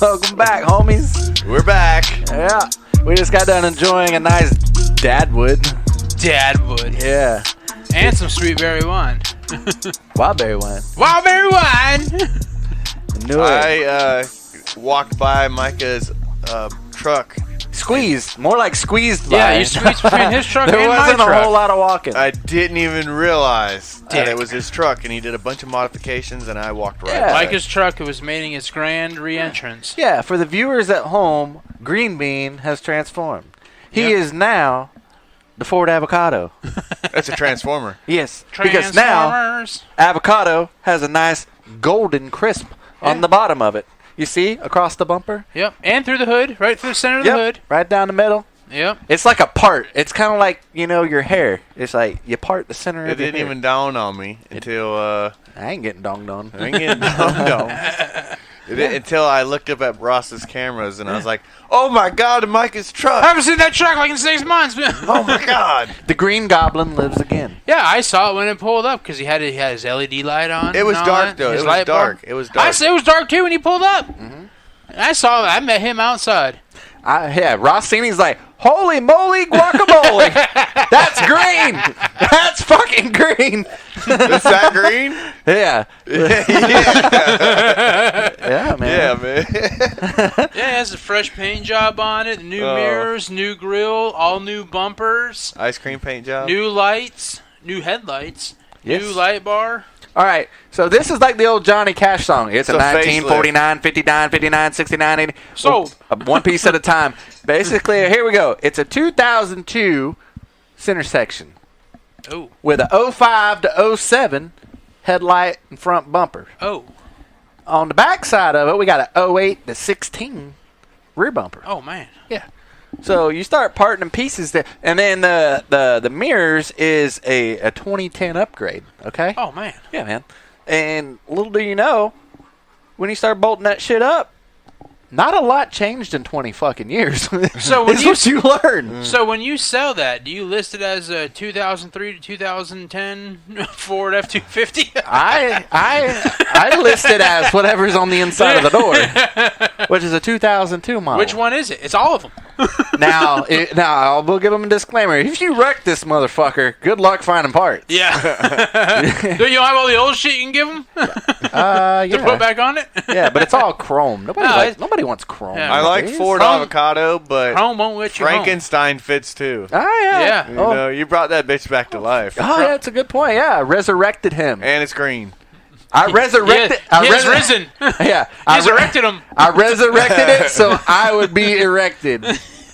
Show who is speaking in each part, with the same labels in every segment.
Speaker 1: Welcome back, homies.
Speaker 2: We're back.
Speaker 1: Yeah. We just got done enjoying a nice dadwood.
Speaker 3: Dadwood.
Speaker 1: Yeah.
Speaker 3: And some sweet berry wine.
Speaker 1: Wildberry wine.
Speaker 3: Wildberry wine!
Speaker 1: Knew it.
Speaker 2: I walked by Micah's truck.
Speaker 1: Squeezed. More like squeezed by.
Speaker 3: Yeah, you squeezed between his truck
Speaker 1: There
Speaker 3: and my
Speaker 1: wasn't
Speaker 3: truck.
Speaker 1: a whole lot of walking.
Speaker 2: I didn't even realize that
Speaker 3: Dick.
Speaker 2: it was his truck, and he did a bunch of modifications, and I walked right
Speaker 1: Yeah.
Speaker 2: by.
Speaker 3: Micah's truck was making its grand re-entrance.
Speaker 1: Yeah, for the viewers at home, Green Bean has transformed. He
Speaker 3: Yep.
Speaker 1: is now the Ford Avocado.
Speaker 2: That's a transformer.
Speaker 1: Yes, because now
Speaker 3: Transformers.
Speaker 1: avocado has a nice golden crisp on the bottom of it. You see, across the bumper?
Speaker 3: Yep, and through the hood, right through the center of the hood.
Speaker 1: Right down the middle.
Speaker 3: Yep.
Speaker 1: It's like a part. It's kind of like, your hair. It's like you part the center
Speaker 2: It
Speaker 1: of your
Speaker 2: didn't
Speaker 1: hair.
Speaker 2: even dawn on me until
Speaker 1: I ain't getting donged on.
Speaker 2: I ain't getting dawned on. Until I looked up at Ross's cameras, and I was like, "Oh my God, Micah's
Speaker 3: I
Speaker 2: truck!
Speaker 3: haven't seen that truck like in 6 months.
Speaker 2: Oh my God!"
Speaker 1: The Green Goblin lives again.
Speaker 3: Yeah, I saw it when it pulled up because he had his LED light on.
Speaker 2: It was
Speaker 3: and all
Speaker 2: dark
Speaker 3: that.
Speaker 2: though.
Speaker 3: His
Speaker 2: It was
Speaker 3: light
Speaker 2: dark.
Speaker 3: bulb.
Speaker 2: It was dark.
Speaker 3: It was dark too when he pulled up. And I met him outside.
Speaker 1: Ross seen he's like, holy moly guacamole. That's green. That's fucking green.
Speaker 2: Is that green?
Speaker 1: Yeah.
Speaker 2: Yeah,
Speaker 1: Yeah, man.
Speaker 2: yeah, man.
Speaker 3: Yeah, it has a fresh paint job on it, new mirrors, new grill, all new bumpers,
Speaker 2: Ice cream paint job.
Speaker 3: new lights, new headlights,
Speaker 1: Yes.
Speaker 3: new light bar.
Speaker 1: All right. So this is like the old Johnny Cash song. It's a
Speaker 2: It's a
Speaker 1: 1949, 59, 59, 69, 80.
Speaker 3: Sold.
Speaker 1: One piece at a time. Basically, here we go. It's a 2002 center section
Speaker 3: Oh,
Speaker 1: with a 05 to 07 headlight and front bumper.
Speaker 3: oh,
Speaker 1: On the back side of it, we got a 08 to 16 rear bumper.
Speaker 3: oh man.
Speaker 1: Yeah. So you start parting in pieces there. And then the mirrors is a 2010 upgrade, okay?
Speaker 3: Oh man.
Speaker 1: Yeah, man. And little do you know, when you start bolting that shit up, not a lot changed in 20 fucking years.
Speaker 3: So when
Speaker 1: It's what you learn.
Speaker 3: So when you sell that, do you list it as a 2003 to 2010 Ford F-250?
Speaker 1: I list it as whatever's on the inside of the door, which is a 2002 model.
Speaker 3: Which one is it? It's all of them.
Speaker 1: Now I will give them a disclaimer. If you wreck this motherfucker, good luck finding parts.
Speaker 3: Yeah. Do you have all the old shit you can give them to put back on it?
Speaker 1: Yeah, but it's all chrome. Nobody wants chrome.
Speaker 3: Yeah.
Speaker 2: I like
Speaker 1: nowadays.
Speaker 2: Ford
Speaker 3: Chrome-
Speaker 2: avocado, but
Speaker 3: Chrome won't let you home.
Speaker 2: Frankenstein fits too.
Speaker 1: Oh yeah.
Speaker 3: Yeah.
Speaker 2: You
Speaker 1: Oh.
Speaker 2: know, you brought that bitch back to life.
Speaker 1: Oh yeah, that's a good point. Yeah, I resurrected him.
Speaker 2: And it's green.
Speaker 1: I resurrected.
Speaker 3: He has risen.
Speaker 1: Yeah,
Speaker 3: He has erected him.
Speaker 1: I resurrected it so I would be erected.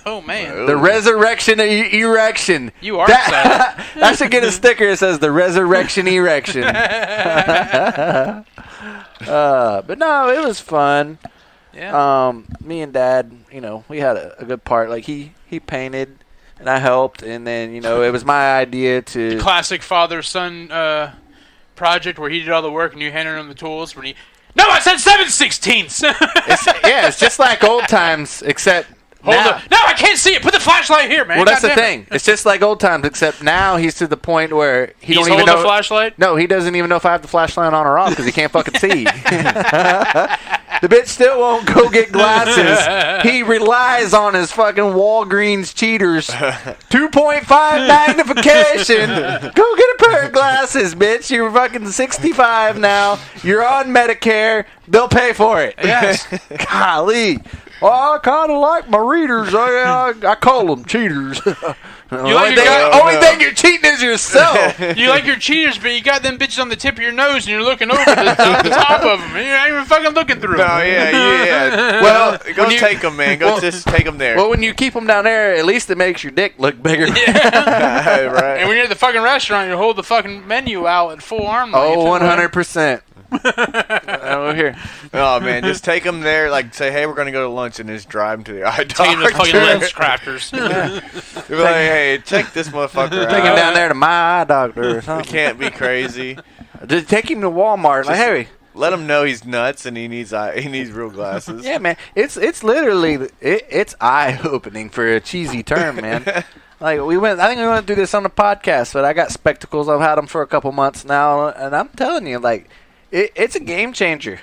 Speaker 3: Oh man.
Speaker 1: The resurrection erection.
Speaker 3: You are excited.
Speaker 1: I should get a sticker that says the resurrection erection. But no, it was fun.
Speaker 3: Yeah.
Speaker 1: Me and Dad, we had a good part. Like he painted and I helped, and then it was my idea to.
Speaker 3: Classic father-son project where he did all the work and you handed him the tools. When he, no, I said 7/16.
Speaker 1: It's just like old times, except.
Speaker 3: Hold
Speaker 1: now,
Speaker 3: up. No, I can't see it. Put the flashlight here, man.
Speaker 1: Well, that's the
Speaker 3: Goddamn it.
Speaker 1: thing. It's just like old times, except now he's to the point where he
Speaker 3: He's
Speaker 1: don't even
Speaker 3: holding
Speaker 1: know.
Speaker 3: the flashlight?
Speaker 1: No, he doesn't even know if I have the flashlight on or off because he can't fucking see. The bitch still won't go get glasses. He relies on his fucking Walgreens cheaters. 2.5 magnification. Go get a pair of glasses, bitch. You're fucking 65 now. You're on Medicare. They'll pay for it.
Speaker 3: Yes.
Speaker 1: Golly. Well, I kind of like my readers. I call them cheaters. Only thing you're cheating is yourself.
Speaker 3: You like your cheaters, but you got them bitches on the tip of your nose and you're looking over the top of them. And you're not even fucking looking through them.
Speaker 2: No, yeah.
Speaker 1: Well,
Speaker 2: go take them, man. Just take them there.
Speaker 1: Well, when you keep them down there, at least it makes your dick look bigger.
Speaker 3: Yeah.
Speaker 2: Right.
Speaker 3: And when you're at the fucking restaurant, you hold the fucking menu out at full arm.
Speaker 1: Oh, 100%. Over here.
Speaker 2: Oh man, just take them there. Like say, hey, we're gonna go to lunch, and just drive them to the eye
Speaker 3: Take them to fucking
Speaker 2: doctor.
Speaker 3: lens crafters.
Speaker 2: You're like, hey, check this motherfucker
Speaker 1: Take him
Speaker 2: out.
Speaker 1: down there to my eye doctor or
Speaker 2: We
Speaker 1: something.
Speaker 2: can't be crazy.
Speaker 1: Just take him to Walmart. Like, hey,
Speaker 2: Let him know he's nuts and he needs real glasses.
Speaker 1: Yeah, man. It's literally it's eye opening for a cheesy term, man. Like I think we went through this on the podcast, but I got spectacles. I've had them for a couple months now, and I'm telling you, like, it's a game changer.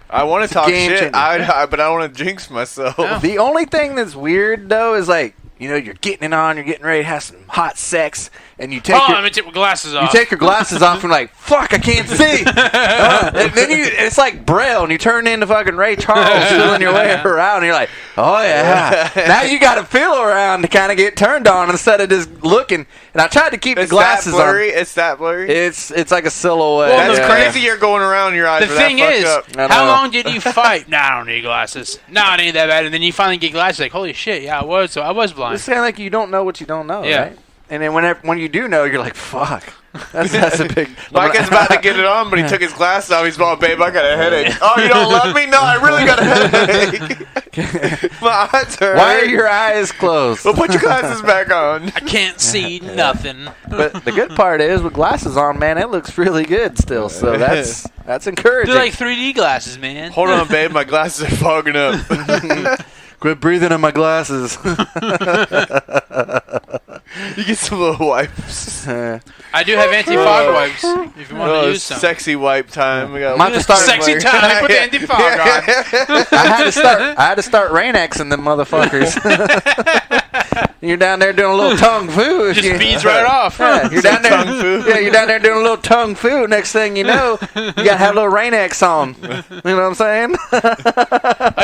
Speaker 2: I want to talk shit, but I don't want to jinx myself.
Speaker 3: No.
Speaker 1: The only thing that's weird though is like, you know, you're getting it on, you're getting ready to have some hot sex, and you take
Speaker 3: let me take my glasses off.
Speaker 1: You take your glasses off and like, fuck, I can't see. And then it's like Braille, and you turn into fucking Ray Charles feeling your way around, and you're like, oh yeah. Now you got to feel around to kind of get turned on instead of just looking. And I tried to keep the glasses
Speaker 2: that blurry?
Speaker 1: on.
Speaker 2: It's that blurry?
Speaker 1: It's like a silhouette.
Speaker 2: Well, that's crazy you're going around your eyes.
Speaker 3: The thing is,
Speaker 1: up.
Speaker 3: how long did you fight? Nah, I don't need glasses. Nah, it ain't that bad. And then you finally get glasses, like, holy shit, yeah, I was blind.
Speaker 1: It's kind of like you don't know what you don't know,
Speaker 3: Yeah.
Speaker 1: right? And then when you do know, you're like, fuck. That's a big...
Speaker 2: Mike is about to get it on, but he took his glasses off. He's going, babe, I got a headache. Oh, you don't love me? No, I really got a headache. My eyes hurt.
Speaker 1: Why are your eyes closed?
Speaker 2: Well, put your glasses back on.
Speaker 3: I can't see nothing.
Speaker 1: But the good part is, with glasses on, man, it looks really good still. So that's encouraging.
Speaker 3: They're like 3D glasses, man.
Speaker 2: Hold on, babe. My glasses are fogging up.
Speaker 1: Quit breathing in my glasses.
Speaker 2: You get some little wipes.
Speaker 3: I do have anti-fog wipes if you want to use some.
Speaker 2: Sexy wipe time. We got
Speaker 1: I'm about to start
Speaker 3: Sexy time. Put the anti-fog on.
Speaker 1: I had to start Rain-Xing them motherfuckers. You're down there doing a little tongue fu.
Speaker 3: Just beads right off.
Speaker 1: Yeah, you're down there. Yeah, you're down there doing a little tongue fu. Next thing you know, you gotta have a little Rain-X on. You know what I'm saying?
Speaker 3: All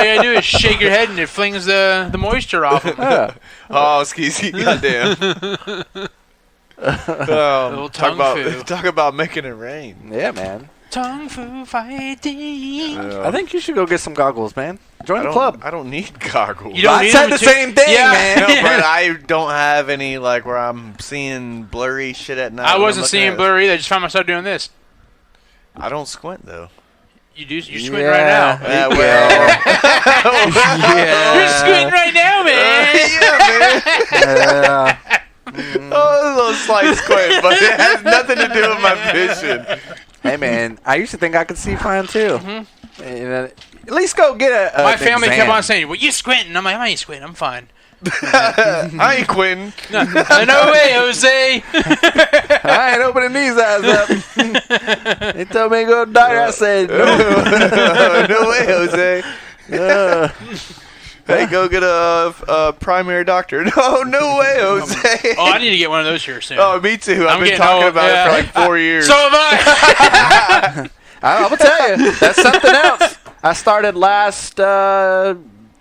Speaker 3: you gotta do is shake your head and it flings the moisture off them.
Speaker 1: Yeah.
Speaker 2: Oh, skeezy. Goddamn.
Speaker 3: Little tongue fu.
Speaker 2: Talk about making it rain.
Speaker 1: Yeah, man.
Speaker 3: Tongue fu fighting.
Speaker 1: I think you should go get some goggles, man. Join the club.
Speaker 2: I don't need goggles.
Speaker 3: You don't
Speaker 1: I
Speaker 3: need
Speaker 1: said
Speaker 3: them
Speaker 1: the
Speaker 3: to-
Speaker 1: same thing,
Speaker 3: Yeah.
Speaker 1: man.
Speaker 2: No, but I don't have any, like, where I'm seeing blurry shit at night.
Speaker 3: I
Speaker 2: when I'm
Speaker 3: wasn't
Speaker 2: looking
Speaker 3: seeing
Speaker 2: at it.
Speaker 3: blurry either. I just found myself doing this.
Speaker 2: I don't squint, though.
Speaker 3: You do. You're squinting right now.
Speaker 2: Yeah, well.
Speaker 3: You're squinting right now, man.
Speaker 2: Yeah, man.
Speaker 1: Yeah.
Speaker 2: Oh, a little slight squint, but it has nothing to do with my vision.
Speaker 1: Hey, man, I used to think I could see fine, too.
Speaker 3: Mm-hmm.
Speaker 1: At least go get
Speaker 3: My
Speaker 1: an
Speaker 3: family
Speaker 1: exam.
Speaker 3: kept on saying, "Well, you squinting." I'm like, "I ain't squinting. I'm fine."
Speaker 2: I ain't quitting.
Speaker 3: No way, Jose.
Speaker 1: I ain't opening these eyes up. They told me to go to the doctor. I said, no.
Speaker 2: No way, Jose. Hey, go get a primary doctor. No way, Jose.
Speaker 3: Oh, I need to get one of those here soon.
Speaker 2: Oh, me too. I've been
Speaker 3: getting
Speaker 2: talking
Speaker 3: old,
Speaker 2: about it for like 4 years.
Speaker 3: So have I.
Speaker 1: I will tell you, that's something else. I started last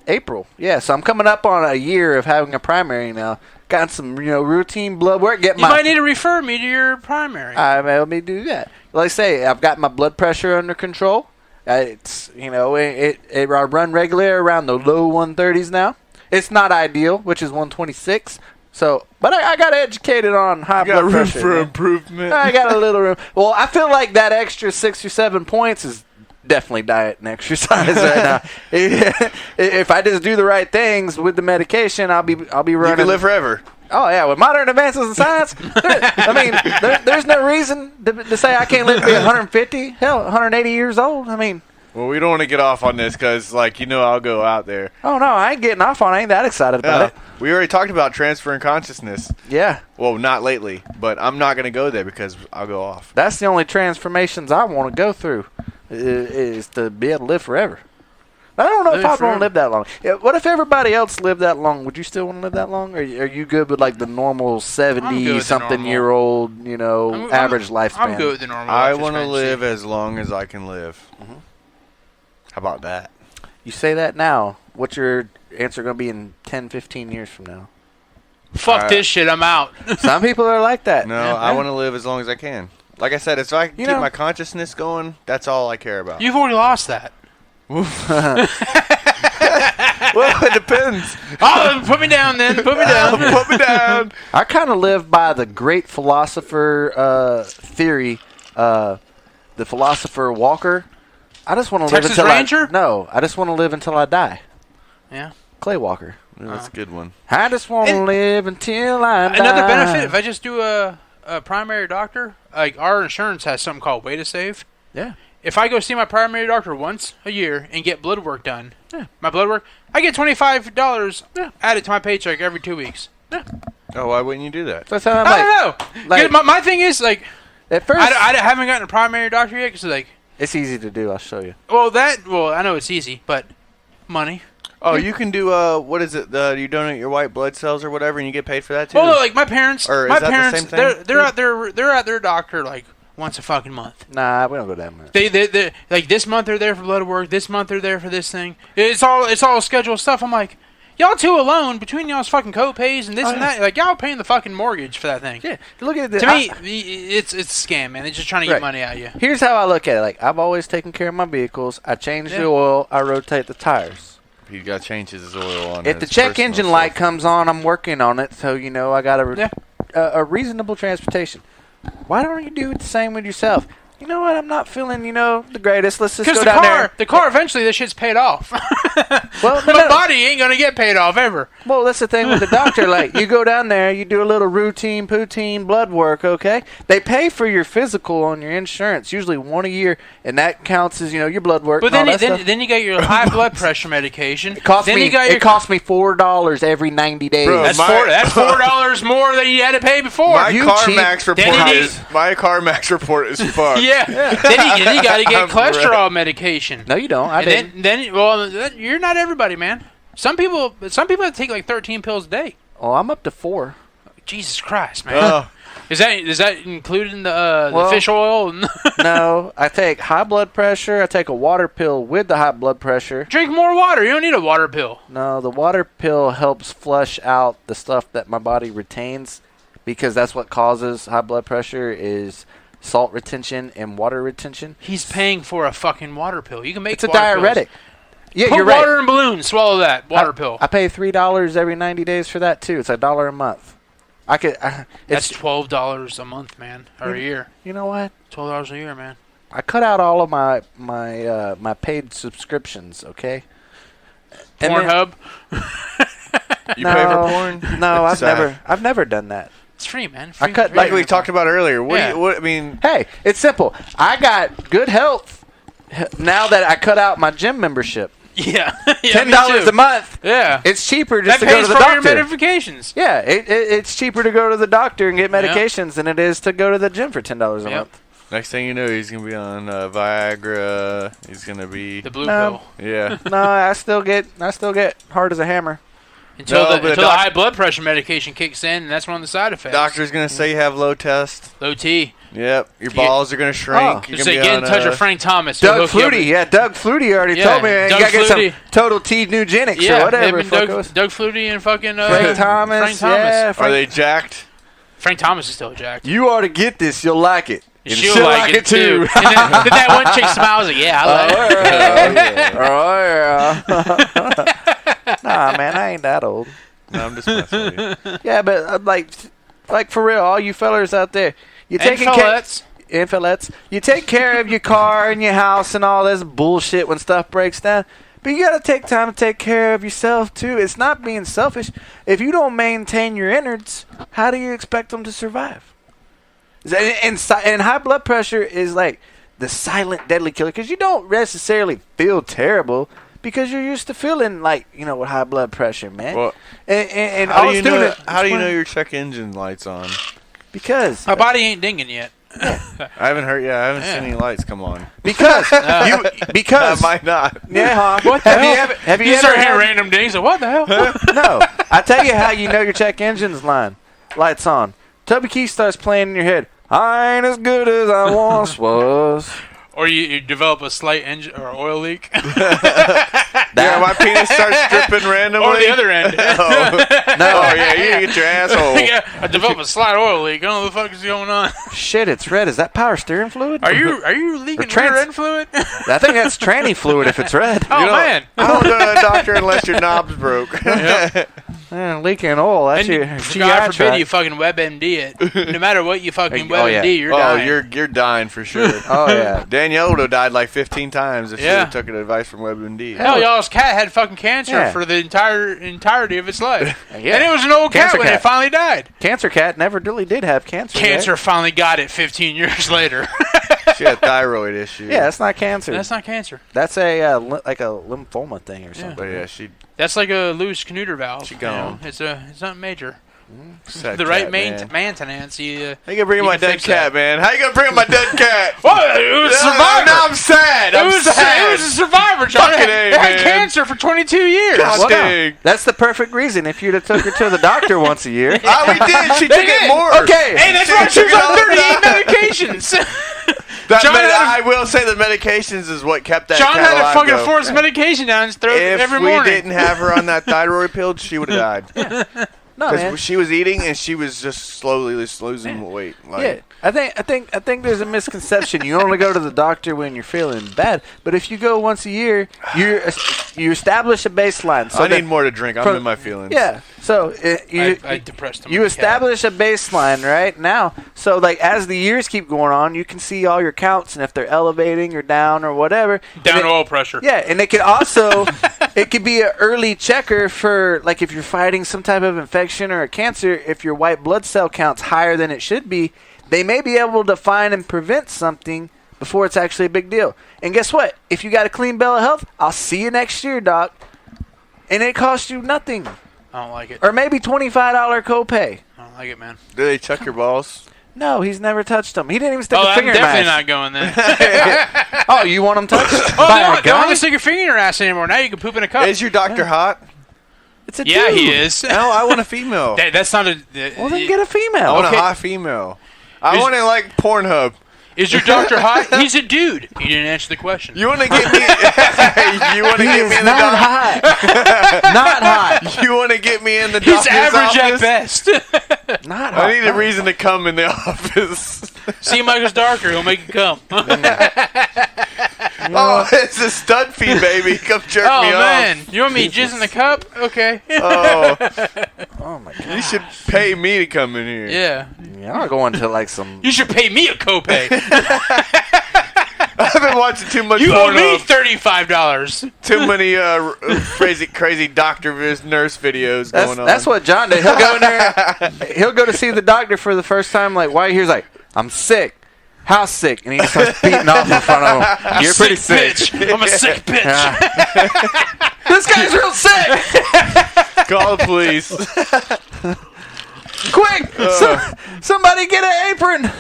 Speaker 1: April. Yeah, so I'm coming up on a year of having a primary now. Got some, routine blood work.
Speaker 3: You might need to refer me to your primary.
Speaker 1: Let me do that. Like I say, I've got my blood pressure under control. It's I run regularly around the low 130s now. It's not ideal, which is 126. So, but I got educated on high blood
Speaker 2: room
Speaker 1: pressure.
Speaker 2: for improvement.
Speaker 1: I got a little room. Well, I feel like that extra 6 or 7 points is definitely diet and exercise right now. If I just do the right things with the medication, I'll be running.
Speaker 2: You can live forever.
Speaker 1: Oh yeah, with modern advances in science, there's no reason to say I can't live to be 150, hell, 180 years old.
Speaker 2: Well, we don't want to get off on this because, I'll go out there.
Speaker 1: Oh no, I ain't getting off on it. I ain't that excited about it.
Speaker 2: We already talked about transferring consciousness.
Speaker 1: Yeah,
Speaker 2: Well, not lately, but I'm not going to go there because I'll go off.
Speaker 1: that's the only transformations I want to go through, is to be able to live forever. I don't know if I'd want to live that long. Yeah, what if everybody else lived that long? Would you still want to live that long? Or are you good with the normal 70-something-year-old, average lifespan?
Speaker 3: I'm good with the normal.
Speaker 2: I
Speaker 3: life
Speaker 2: want to
Speaker 3: expectancy.
Speaker 2: live as long as I can live.
Speaker 1: Mm-hmm.
Speaker 2: How about that?
Speaker 1: You say that now. What's your answer going to be in 10, 15 years from now?
Speaker 3: Fuck this shit. I'm out.
Speaker 1: Some people are like that.
Speaker 2: No,
Speaker 3: Yeah.
Speaker 2: I want to live as long as I can. Like I said, if I can keep my consciousness going, that's all I care about.
Speaker 3: You've already lost that.
Speaker 2: Well, it depends.
Speaker 3: Oh, put me down then. Put me down.
Speaker 2: Put me down.
Speaker 1: I kind of live by the great philosopher theory, the philosopher Walker. I just want to live
Speaker 3: Texas
Speaker 1: until
Speaker 3: Ranger?
Speaker 1: I just want to live until I die.
Speaker 3: Yeah.
Speaker 1: Clay Walker.
Speaker 2: That's a good one.
Speaker 1: I just want to live until I die.
Speaker 3: Another benefit, if I just do a primary doctor, like our insurance has something called Way to Save.
Speaker 1: Yeah.
Speaker 3: if I go see my primary doctor once a year and get blood work done, my blood work, I get $25 added to my paycheck every 2 weeks. Yeah.
Speaker 2: Oh, why wouldn't you do that?
Speaker 1: That's how I'm
Speaker 3: I don't know.
Speaker 1: like,
Speaker 3: my thing is, like,
Speaker 1: at first,
Speaker 3: I haven't gotten a primary doctor yet because, like,
Speaker 1: it's easy to do. I'll show you.
Speaker 3: well, I know it's easy, but money.
Speaker 2: Oh, you can do what is it? You donate your white blood cells or whatever, and you get paid for that too.
Speaker 3: Well, like my parents,
Speaker 2: Or is
Speaker 3: my
Speaker 2: that the
Speaker 3: parents,
Speaker 2: same thing?
Speaker 3: they're at their doctor like once a fucking month.
Speaker 1: Nah, we don't go that much.
Speaker 3: They like this month they're there for blood work. This month they're there for this thing. It's all scheduled stuff. I'm like, y'all two alone between y'all's fucking co-pays and this and that. Like y'all paying the fucking mortgage for that thing.
Speaker 1: Yeah, look at this.
Speaker 3: To me, it's a scam, man. They're just trying to get money out of you.
Speaker 1: Here's how I look at it. Like I've always taken care of my vehicles. I change the oil. I rotate the tires.
Speaker 2: He got to change his oil on.
Speaker 1: If the check engine light comes on, I'm working on it. So I got a reasonable transportation. Why don't you do the same with yourself? You know what? I'm not feeling, the greatest. Let's just go down there.
Speaker 3: The car, eventually, this shit's paid off.
Speaker 1: Well,
Speaker 3: my body ain't gonna get paid off ever.
Speaker 1: Well, that's the thing with the doctor. Like, you go down there, you do a little routine, poutine blood work, okay? They pay for your physical on your insurance, usually one a year, and that counts as, your blood work.
Speaker 3: But then you got your high blood pressure medication.
Speaker 1: It cost me $4 every 90 days.
Speaker 2: Bro,
Speaker 3: that's $4 more than you had to pay before.
Speaker 2: My CarMax report is fucked.
Speaker 3: Yeah. Then you got to get cholesterol medication.
Speaker 1: No, you don't.
Speaker 3: Then you're not everybody, man. Some people have to take like 13 pills a day.
Speaker 1: Oh, I'm up to 4.
Speaker 3: Jesus Christ, man. Is that included in the fish oil?
Speaker 1: No, I take high blood pressure. I take a water pill with the high blood pressure.
Speaker 3: Drink more water. You don't need a water pill.
Speaker 1: No, the water pill helps flush out the stuff that my body retains, because that's what causes high blood pressure is salt retention and water retention.
Speaker 3: He's paying for a fucking water pill. You can make
Speaker 1: it's a diuretic.
Speaker 3: Pills.
Speaker 1: Yeah,
Speaker 3: Put
Speaker 1: you're right.
Speaker 3: water in balloons. Swallow that water pill.
Speaker 1: I pay $3 every 90 days for that too. It's $1 a month.
Speaker 3: That's $12 a month, man, or a year.
Speaker 1: You know what?
Speaker 3: $12 a year, man.
Speaker 1: I cut out all of my paid subscriptions. Okay.
Speaker 3: Pornhub.
Speaker 2: You pay for porn?
Speaker 1: No, I've never done that.
Speaker 3: It's free, man.
Speaker 2: Free, like we talked about earlier. What I mean?
Speaker 1: Hey, it's simple. I got good health now that I cut out my gym membership.
Speaker 3: Yeah.
Speaker 1: $10 a month.
Speaker 3: Yeah.
Speaker 1: It's cheaper just to
Speaker 3: go
Speaker 1: to the doctor.
Speaker 3: That pays for your medications.
Speaker 1: Yeah, it's cheaper to go to the doctor and get medications than it is to go to the gym for $10 a month.
Speaker 2: Next thing you know, he's going to be on Viagra. He's going to be...
Speaker 3: The blue pill.
Speaker 2: Yeah.
Speaker 1: No, I still get hard as a hammer.
Speaker 3: Until the high blood pressure medication kicks in, and that's one of the side effects.
Speaker 2: Doctor's going to say you have low test.
Speaker 3: Low T.
Speaker 2: Yep. Your balls are going to shrink.
Speaker 3: You're get in touch with Frank Thomas.
Speaker 1: Doug Flutie. Yeah, Doug Flutie already told me. You got to get some total T Nugenics or whatever.
Speaker 3: Doug Flutie and fucking
Speaker 1: Frank Thomas. Yeah,
Speaker 2: are they jacked?
Speaker 3: Frank Thomas is still jacked.
Speaker 1: You ought to get this. You'll like it.
Speaker 3: And she'll like it too. And then that one chick smiles like, yeah, I like
Speaker 1: it. Nah, man, I ain't that old.
Speaker 2: No, I'm just messing with you.
Speaker 1: Yeah, but like for real, all you fellers out there, you taking care. You take care of your car and your house and all this bullshit when stuff breaks down. But you got to take time to take care of yourself, too. It's not being selfish. If you don't maintain your innards, how do you expect them to survive? And high blood pressure is like the silent, deadly killer, because you don't necessarily feel terrible because you're used to feeling like, with high blood pressure, man.
Speaker 2: Well,
Speaker 1: and
Speaker 2: how do you know your check engine light's on?
Speaker 1: Because
Speaker 3: my body ain't dinging yet.
Speaker 2: I haven't heard. Yeah, I haven't seen any lights come on.
Speaker 1: Because
Speaker 2: that might not.
Speaker 1: Yeah, huh?
Speaker 3: What the hell? Have you ever start hearing random dings? Like, what the hell?
Speaker 1: No, I tell you how you know your check engine's lights on. Toby Keith starts playing in your head. I ain't as good as I once was.
Speaker 3: Or you develop a slight engine or oil leak.
Speaker 2: Yeah, my penis starts dripping randomly.
Speaker 3: Or the other end.
Speaker 2: You get your asshole.
Speaker 3: Yeah, I develop a slight oil leak. I don't know what the fuck is going on.
Speaker 1: Shit, it's red. Is that power steering fluid?
Speaker 3: Are you leaking rear end fluid?
Speaker 1: I think that's tranny fluid if it's red.
Speaker 3: Oh, man.
Speaker 2: I don't go to the doctor unless your knob's broke.
Speaker 3: Yep.
Speaker 1: Leaking oil. That's your
Speaker 3: God forbid you fucking WebMD it. No matter what you fucking WebMD, you're dying.
Speaker 2: You're dying for sure.
Speaker 1: Oh, yeah.
Speaker 2: Danielle would have died like 15 times if she took advice from WebMD.
Speaker 3: Hell, y'all's cat had fucking cancer for the entirety of its life. And it was an old cat when it finally died.
Speaker 1: Cancer cat never really did have cancer.
Speaker 3: Cancer finally got it 15 years later.
Speaker 2: She had a thyroid issue.
Speaker 1: Yeah, that's not cancer.
Speaker 3: That's not cancer.
Speaker 1: That's a like a lymphoma thing or something.
Speaker 2: But yeah, she
Speaker 3: That's like a loose Knooter valve.
Speaker 2: She gone.
Speaker 3: It's not major.
Speaker 2: sad
Speaker 3: The right
Speaker 2: cat, man.
Speaker 3: maintenance.
Speaker 2: How you gonna bring up my
Speaker 3: can
Speaker 2: dead
Speaker 3: fix
Speaker 2: cat,
Speaker 3: that.
Speaker 2: man? How you gonna bring up my dead cat?
Speaker 3: What? It was Survivor.
Speaker 2: No, I'm sad. I'm
Speaker 3: It was
Speaker 2: sad.
Speaker 3: a Survivor, John.
Speaker 2: Fucking
Speaker 3: It
Speaker 2: A,
Speaker 3: had
Speaker 2: man.
Speaker 3: cancer for 22 years.
Speaker 2: God
Speaker 1: Well, no.
Speaker 2: dang.
Speaker 1: That's the perfect reason. If you'd have took her to the doctor once a year.
Speaker 2: Oh, we did. She took it more.
Speaker 1: Okay.
Speaker 3: Hey, that's
Speaker 2: She
Speaker 3: why she
Speaker 2: took
Speaker 3: was
Speaker 2: it all
Speaker 3: on
Speaker 2: the
Speaker 3: 38
Speaker 2: time.
Speaker 3: medications.
Speaker 2: That
Speaker 3: John had a-
Speaker 2: I will say the medications is what kept that
Speaker 3: John
Speaker 2: cat
Speaker 3: had to
Speaker 2: alive,
Speaker 3: fucking
Speaker 2: though.
Speaker 3: force medication down his throat
Speaker 2: If
Speaker 3: every
Speaker 2: we
Speaker 3: morning.
Speaker 2: didn't have her on that thyroid pill, she would have died.
Speaker 1: No, man.
Speaker 2: Because she was eating and she was just slowly losing weight.
Speaker 1: Yeah, I think there's a misconception. You only go to the doctor when you're feeling bad, but if you go once a year, you establish a baseline. So
Speaker 2: I
Speaker 1: that-
Speaker 2: need more to drink. I'm
Speaker 1: from-
Speaker 2: in my feelings.
Speaker 1: Yeah. So
Speaker 3: I depressed him.
Speaker 1: you
Speaker 3: with the cat.
Speaker 1: establish a baseline right now. So like as the years keep going on, you can see all your counts and if they're elevating or down or whatever.
Speaker 3: Down
Speaker 1: And
Speaker 3: oil pressure.
Speaker 1: Yeah, and it could also it could be an early checker for like if you're fighting some type of infection or a cancer. If your white blood cell count's higher than it should be, they may be able to find and prevent something before it's actually a big deal. And guess what? If you got a clean bill of health, I'll see you next year, doc. And it costs you nothing,
Speaker 3: I don't like it.
Speaker 1: or maybe $25 copay.
Speaker 3: I don't like it, man.
Speaker 2: Do they chuck your balls?
Speaker 1: No, he's never touched them. He didn't even stick
Speaker 3: Oh,
Speaker 1: a
Speaker 3: I'm
Speaker 1: finger in
Speaker 3: definitely
Speaker 1: my
Speaker 3: not going then.
Speaker 1: Oh, you want him touched?
Speaker 3: Oh,
Speaker 1: By
Speaker 3: they
Speaker 1: a
Speaker 3: don't
Speaker 1: guy?
Speaker 3: want to stick your finger in your ass anymore. Now you can poop in a cup.
Speaker 2: Is your doctor hot?
Speaker 1: It's a
Speaker 3: Yeah,
Speaker 1: dude.
Speaker 3: he is.
Speaker 2: No, I want a female.
Speaker 3: That's not a.
Speaker 1: Well, then get a female.
Speaker 2: I want
Speaker 3: Okay.
Speaker 2: a hot female. I
Speaker 3: Is-
Speaker 2: want it like Pornhub.
Speaker 3: Is your doctor hot? He's a dude. You didn't answer the question.
Speaker 2: You want to get me? You want to
Speaker 1: He
Speaker 2: get
Speaker 1: is
Speaker 2: me in the
Speaker 1: not
Speaker 2: doctor?
Speaker 1: hot. Not hot.
Speaker 2: You want to get me in the
Speaker 3: He's
Speaker 2: doctor's
Speaker 3: average at
Speaker 2: office?
Speaker 3: best.
Speaker 1: Not hot.
Speaker 2: I need a reason to come in the office.
Speaker 3: See Michael's darker. He'll make you come.
Speaker 2: Oh, it's a stud feed, baby. Come jerk
Speaker 3: Oh,
Speaker 2: me
Speaker 3: man.
Speaker 2: off.
Speaker 3: You want me jizz in the cup? Okay.
Speaker 2: Oh,
Speaker 1: Oh my god.
Speaker 2: you should pay me to come in here.
Speaker 3: Yeah.
Speaker 1: Yeah, I'm not going to like some.
Speaker 3: You should pay me a copay.
Speaker 2: I've been watching too much
Speaker 3: You owe me
Speaker 2: Pornhub.
Speaker 3: $35.
Speaker 2: Too many crazy doctor nurse videos going on.
Speaker 1: That's what John did. He'll go in there. He'll go to see the doctor for the first time. Like, why? He's like, I'm sick. How sick? And he starts beating off in front of him. You're pretty sick.
Speaker 3: Bitch. I'm a sick bitch.
Speaker 1: Yeah. This guy's real sick.
Speaker 2: Call the police.
Speaker 1: Quick! Somebody get an apron.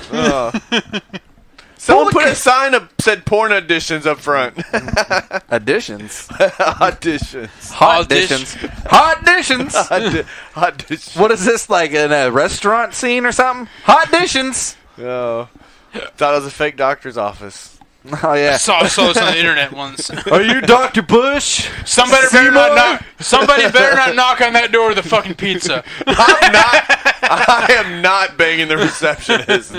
Speaker 2: Someone put a sign up said porn auditions up front.
Speaker 1: Additions.
Speaker 2: Auditions.
Speaker 1: Hot
Speaker 3: Audition.
Speaker 1: additions. Hot additions.
Speaker 2: Auditions.
Speaker 1: What is this, like in a restaurant scene or something? Hot additions.
Speaker 2: Oh. Thought it was a fake doctor's office.
Speaker 1: Oh, yeah.
Speaker 3: I saw this on the internet once.
Speaker 1: Are you Dr. Bush?
Speaker 3: Somebody better not knock on that door with a fucking pizza.
Speaker 2: I am not banging the receptionist.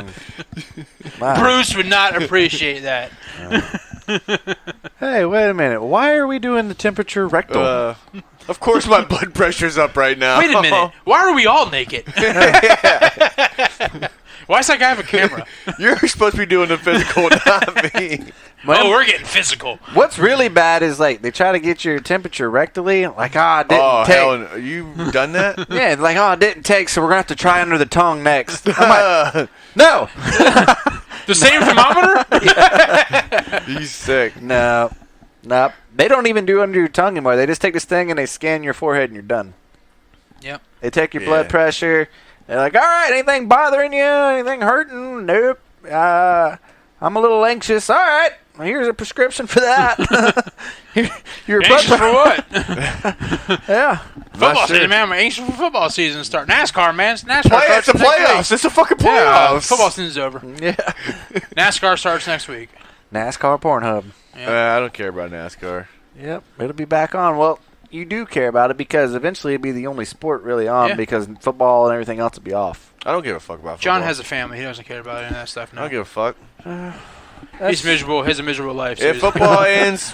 Speaker 1: Wow.
Speaker 3: Bruce would not appreciate that.
Speaker 1: Hey, wait a minute. Why are we doing the temperature rectal?
Speaker 2: Of course my blood pressure's up right now.
Speaker 3: Wait a minute. Why are we all naked? Why does that guy have a camera?
Speaker 2: You're supposed to be doing the physical, not me.
Speaker 3: Oh, we're getting physical.
Speaker 1: What's really bad is like they try to get your temperature rectally. Like, it didn't
Speaker 2: Oh,
Speaker 1: take.
Speaker 2: hell, no. You done that?
Speaker 1: Yeah, like, it didn't take, so we're going to have to try under the tongue next. I'm like, no.
Speaker 3: The same thermometer?
Speaker 2: You sick.
Speaker 1: No. Nope. They don't even do under your tongue anymore. They just take this thing and they scan your forehead and you're done.
Speaker 3: Yep.
Speaker 1: They take your
Speaker 2: Yeah.
Speaker 1: blood pressure. They're like, all right, anything bothering you? Anything hurting? Nope. I'm a little anxious. All right. Well, here's a prescription for that. your blood
Speaker 3: Anxious for what?
Speaker 1: Yeah.
Speaker 3: Football
Speaker 2: Not sure.
Speaker 3: season, man. I'm anxious for football season to start. NASCAR, man. NASCAR
Speaker 2: It's
Speaker 3: starts
Speaker 2: the
Speaker 3: next week.
Speaker 2: playoffs. It's the fucking
Speaker 3: Yeah,
Speaker 2: playoffs.
Speaker 3: football season's over.
Speaker 1: Yeah.
Speaker 3: NASCAR starts next week.
Speaker 1: NASCAR Pornhub.
Speaker 2: I don't care about NASCAR.
Speaker 1: Yep. It'll be back on. Well, you do care about it because eventually it'll be the only sport really on
Speaker 3: Yeah.
Speaker 1: because football and everything else will be off.
Speaker 2: I don't give a fuck about football.
Speaker 3: John has a family. He doesn't care about any of that stuff
Speaker 2: I
Speaker 3: now.
Speaker 2: don't give a fuck.
Speaker 3: He's miserable. He has a miserable life. so
Speaker 2: If
Speaker 3: he's-
Speaker 2: football ends,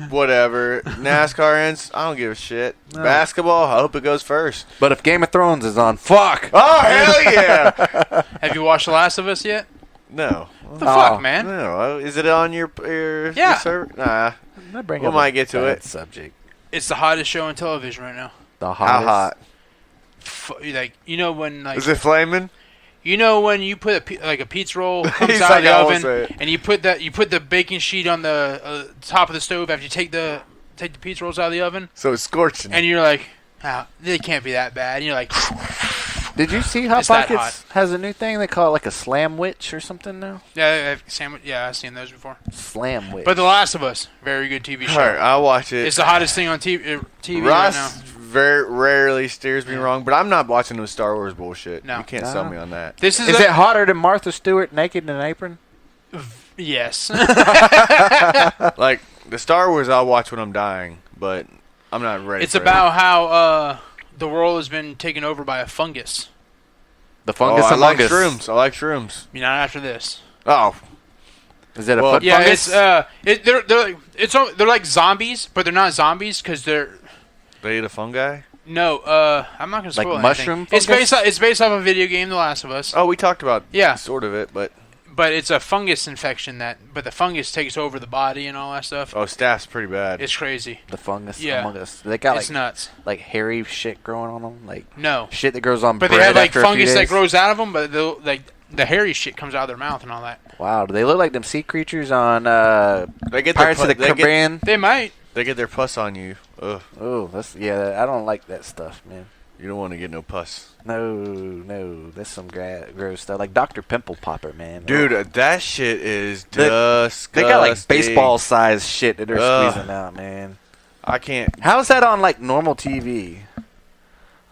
Speaker 2: whatever. NASCAR ends, I don't give a shit.
Speaker 1: No.
Speaker 2: Basketball, I hope it goes first.
Speaker 1: But if Game of Thrones is on, fuck.
Speaker 2: Oh, hell yeah.
Speaker 3: Have you watched The Last of Us yet?
Speaker 2: No.
Speaker 3: What the fuck, man?
Speaker 2: No. Is it on your
Speaker 3: Yeah.
Speaker 2: server? Nah.
Speaker 1: Bring
Speaker 2: We
Speaker 1: up
Speaker 2: might
Speaker 1: a
Speaker 2: get to
Speaker 1: bad
Speaker 2: it.
Speaker 1: Subject.
Speaker 3: It's the hottest show on television right now.
Speaker 1: The
Speaker 2: How
Speaker 1: hottest.
Speaker 2: hot?
Speaker 3: Like, you know when, like...
Speaker 2: Is it flaming?
Speaker 3: You know when you put a pizza roll comes
Speaker 2: He's
Speaker 3: out
Speaker 2: like,
Speaker 3: of the
Speaker 2: I won't
Speaker 3: oven,
Speaker 2: say it.
Speaker 3: and you put the baking sheet on the top of the stove after you take the pizza rolls out of the oven,
Speaker 2: So it's scorching.
Speaker 3: and you're like, oh, they can't be that bad. And you're like,
Speaker 1: Did you see Hot
Speaker 3: It's that
Speaker 1: Pockets has a new thing? They call it like a slam witch or something now.
Speaker 3: yeah, sandwich. Yeah, I've seen those before.
Speaker 1: Slam witch.
Speaker 3: But The Last of Us, very good TV show.
Speaker 2: All right, I'll watch it.
Speaker 3: It's the hottest thing on TV right
Speaker 2: Ross
Speaker 3: now.
Speaker 2: very rarely steers me wrong, but I'm not watching no Star Wars bullshit.
Speaker 3: No.
Speaker 2: You can't sell me on that.
Speaker 3: This is
Speaker 1: Is it hotter than Martha Stewart naked in an apron?
Speaker 3: Yes.
Speaker 2: Like the Star Wars, I'll watch when I'm dying, but I'm not ready.
Speaker 3: It's
Speaker 2: for
Speaker 3: about how the world has been taken over by a fungus.
Speaker 1: The
Speaker 2: it.
Speaker 1: fungus
Speaker 2: I like
Speaker 1: among us.
Speaker 2: shrooms. I like shrooms.
Speaker 3: You know, after this.
Speaker 2: Oh,
Speaker 1: Is it a
Speaker 2: Well,
Speaker 1: foot
Speaker 3: Yeah,
Speaker 1: fungus?
Speaker 3: they're like zombies, but they're not zombies because they're
Speaker 2: they eat a fungi.
Speaker 3: no. I'm not gonna
Speaker 1: Like
Speaker 3: spoil
Speaker 1: mushroom
Speaker 3: anything.
Speaker 1: fungus?
Speaker 3: It's based off a video game, The Last of Us.
Speaker 2: Oh, we talked about
Speaker 3: Yeah.
Speaker 2: sort of it, but
Speaker 3: But it's a fungus infection but the fungus takes over the body and all that stuff.
Speaker 2: staff's pretty bad.
Speaker 3: It's crazy.
Speaker 1: the fungus
Speaker 3: Yeah.
Speaker 1: among us. They got
Speaker 3: It's nuts.
Speaker 1: like hairy shit growing on them, like
Speaker 3: No,
Speaker 1: shit that grows on
Speaker 3: but
Speaker 1: bread
Speaker 3: they have like
Speaker 1: after a few
Speaker 3: fungus that
Speaker 1: days.
Speaker 3: grows out of them, but the hairy shit comes out of their mouth and all that.
Speaker 1: Wow, do they look like them sea creatures on
Speaker 2: They get
Speaker 1: Pirates of the
Speaker 2: they get,
Speaker 1: Caribbean?
Speaker 3: They might.
Speaker 2: they get their pus on you. Ugh,
Speaker 1: Oh, I don't like that stuff, man.
Speaker 2: you don't want to get no pus,
Speaker 1: No, that's some gross stuff. Like Dr. Pimple Popper, man.
Speaker 2: dude.
Speaker 1: Oh.
Speaker 2: That shit is
Speaker 1: They
Speaker 2: disgusting.
Speaker 1: got like baseball-sized shit that they're
Speaker 2: Ugh.
Speaker 1: squeezing out, man.
Speaker 2: I can't.
Speaker 1: How's that on like normal TV?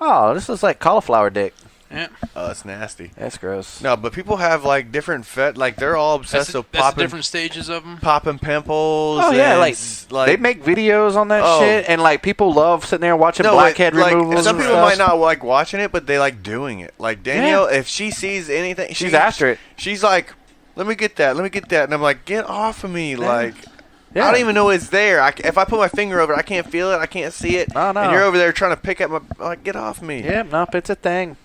Speaker 1: Oh, this looks like cauliflower dick.
Speaker 3: Yeah.
Speaker 2: Oh, it's nasty.
Speaker 1: That's gross.
Speaker 2: No, but people have like different like they're all obsessed with
Speaker 3: That's the
Speaker 2: popping
Speaker 3: different stages of them.
Speaker 2: popping pimples.
Speaker 1: Oh yeah,
Speaker 2: and
Speaker 1: like they make videos on that
Speaker 2: Oh.
Speaker 1: shit, and like people love sitting there watching
Speaker 2: no,
Speaker 1: blackhead
Speaker 2: like,
Speaker 1: removals.
Speaker 2: some
Speaker 1: and
Speaker 2: people
Speaker 1: stuff.
Speaker 2: might not like watching it, but they like doing it. Like Danielle, if she sees anything,
Speaker 1: She's after it.
Speaker 2: She's like, "Let me get that. Let me get that," and I'm like, "Get off of me!" Like.
Speaker 1: Yeah.
Speaker 2: I don't even know it's there. If I put my finger over it, I can't feel it. I can't see it.
Speaker 1: Oh, no.
Speaker 2: And you're over there trying to pick up my like, get off me.
Speaker 1: Yeah, nope, it's a thing.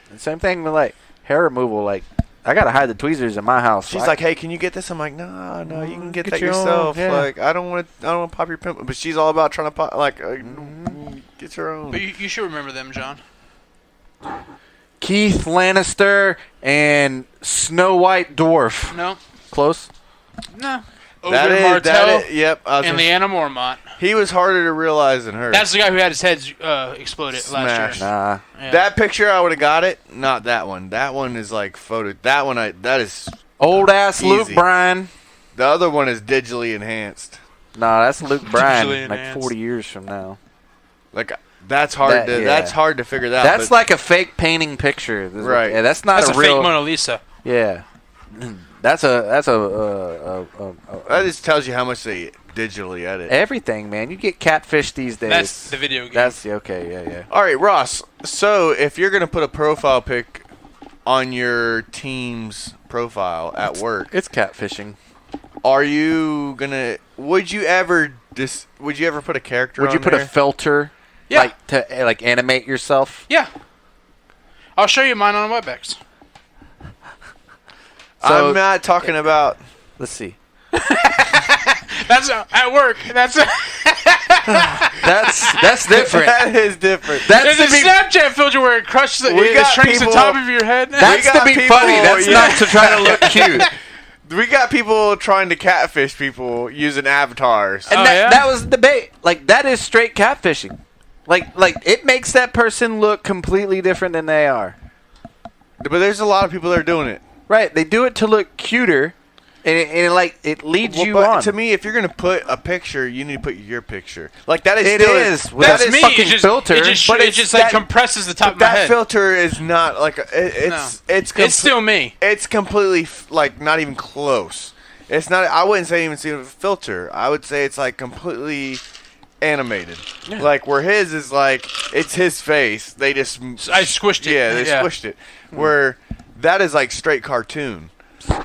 Speaker 1: And same thing with like hair removal. Like I gotta hide the tweezers in my house.
Speaker 2: She's like, "Hey, can you get this?" I'm like, "No, you can get that
Speaker 1: your own,
Speaker 2: yourself."
Speaker 1: yeah.
Speaker 2: Like, I don't want to pop your pimple, but she's all about trying to pop. Like, get your own.
Speaker 3: But you should remember them, John.
Speaker 1: Keith Lannister and Snow White Dwarf.
Speaker 3: No,
Speaker 1: Close.
Speaker 3: no.
Speaker 2: That
Speaker 3: Oberyn
Speaker 2: is,
Speaker 3: Martell
Speaker 2: yep.
Speaker 3: and Lyanna Mormont.
Speaker 2: He was harder to realize than her.
Speaker 3: That's the guy who had his head exploded
Speaker 2: Smashed.
Speaker 3: last year.
Speaker 1: Nah.
Speaker 3: Yeah.
Speaker 2: That picture, I would have got it. Not that one. That one is like photo. That one, that is.
Speaker 1: Old ass Luke
Speaker 2: Easy.
Speaker 1: Bryan.
Speaker 2: The other one is digitally enhanced.
Speaker 1: Nah, that's Luke Bryan.
Speaker 3: Digitally
Speaker 1: Like
Speaker 3: enhanced.
Speaker 1: 40 years from now.
Speaker 2: Like that's hard
Speaker 1: That-
Speaker 2: to.
Speaker 1: yeah.
Speaker 2: That's hard to figure that.
Speaker 1: That's
Speaker 2: but
Speaker 1: like a fake painting picture.
Speaker 2: Right.
Speaker 1: Yeah, that's not
Speaker 3: That's a
Speaker 1: real.
Speaker 3: fake Mona Lisa.
Speaker 1: Yeah. That's a
Speaker 2: that just tells you how much they digitally edit.
Speaker 1: everything, man. You get catfish these days.
Speaker 3: That's the video game.
Speaker 1: That's okay. Yeah.
Speaker 2: All right, Ross. So if you're gonna put a profile pic on your team's profile at work,
Speaker 1: It's catfishing.
Speaker 2: are you gonna? Would you ever put a character?
Speaker 1: Would you
Speaker 2: on
Speaker 1: put
Speaker 2: there?
Speaker 1: a filter?
Speaker 3: Yeah.
Speaker 1: Like to like animate yourself.
Speaker 3: Yeah. I'll show you mine on WebEx.
Speaker 1: So-
Speaker 2: I'm not talking about.
Speaker 1: Let's see.
Speaker 3: That's at work. That's
Speaker 1: That's different.
Speaker 2: That is different.
Speaker 1: That's
Speaker 3: there's
Speaker 1: to
Speaker 3: a
Speaker 1: be,
Speaker 3: Snapchat filter where it crushes
Speaker 2: We
Speaker 3: it
Speaker 2: got
Speaker 3: shrinks the
Speaker 2: people-
Speaker 3: top of your head.
Speaker 1: that's
Speaker 2: got
Speaker 1: to be
Speaker 2: people-
Speaker 1: funny. That's
Speaker 2: yeah.
Speaker 1: not to try to look cute.
Speaker 2: We got people trying to catfish people using avatars.
Speaker 1: And
Speaker 3: Oh, yeah?
Speaker 1: that was the debate. Like that is straight catfishing. Like it makes that person look completely different than they are.
Speaker 2: But there's a lot of people that are doing it.
Speaker 1: Right? They do it to look cuter, and it leads you
Speaker 2: but
Speaker 1: on.
Speaker 2: to me, if you're gonna put a picture, you need to put your picture. Like that is
Speaker 1: It
Speaker 2: still
Speaker 1: is.
Speaker 2: that
Speaker 1: That's
Speaker 2: is
Speaker 1: me. fucking filter,
Speaker 3: It just,
Speaker 2: but
Speaker 3: it
Speaker 2: it's
Speaker 3: just like
Speaker 2: that-
Speaker 3: compresses the top of my
Speaker 2: that
Speaker 3: head.
Speaker 2: filter is not like it's
Speaker 3: Still me.
Speaker 2: it's completely like not even close. It's not. I wouldn't say even see a filter. I would say it's like completely animated.
Speaker 1: Yeah.
Speaker 2: Like where his is like it's his face. They just
Speaker 3: I squished it.
Speaker 2: Yeah, they squished it. Where that is like straight cartoon.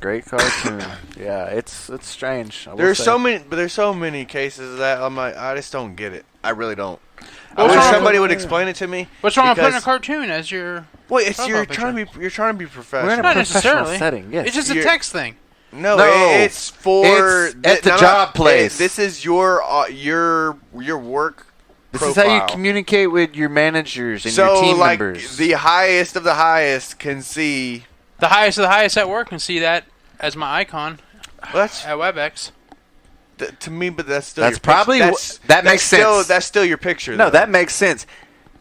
Speaker 1: Great cartoon. Yeah, it's strange. I will
Speaker 2: There's
Speaker 1: say.
Speaker 2: so many cases of that I'm like I just don't get it. I really don't. I
Speaker 3: What's
Speaker 2: wish
Speaker 3: wrong
Speaker 2: somebody
Speaker 3: with-
Speaker 2: would explain it to me.
Speaker 3: What's wrong with putting a
Speaker 2: because-
Speaker 3: cartoon as your?
Speaker 2: Well, it's
Speaker 3: profile
Speaker 2: you're
Speaker 3: picture?
Speaker 2: trying to be professional.
Speaker 1: We're in a
Speaker 3: Not
Speaker 1: professional
Speaker 3: necessarily.
Speaker 1: setting. Yes.
Speaker 3: It's just a
Speaker 2: You're-
Speaker 3: text thing.
Speaker 2: No,
Speaker 1: No.
Speaker 2: it's for
Speaker 1: It's at the job place.
Speaker 2: This is your work.
Speaker 1: This
Speaker 2: profile.
Speaker 1: is how you communicate with your managers and
Speaker 2: so,
Speaker 1: your team
Speaker 2: like,
Speaker 1: members.
Speaker 2: the highest of the highest can see
Speaker 3: The highest of the highest at work can see that as my icon
Speaker 2: That's
Speaker 3: at WebEx.
Speaker 2: to me, but that's still.
Speaker 1: That's
Speaker 2: your
Speaker 1: probably
Speaker 2: picture.
Speaker 1: that makes sense.
Speaker 2: That's still your picture.
Speaker 1: No,
Speaker 2: though.
Speaker 1: that makes sense.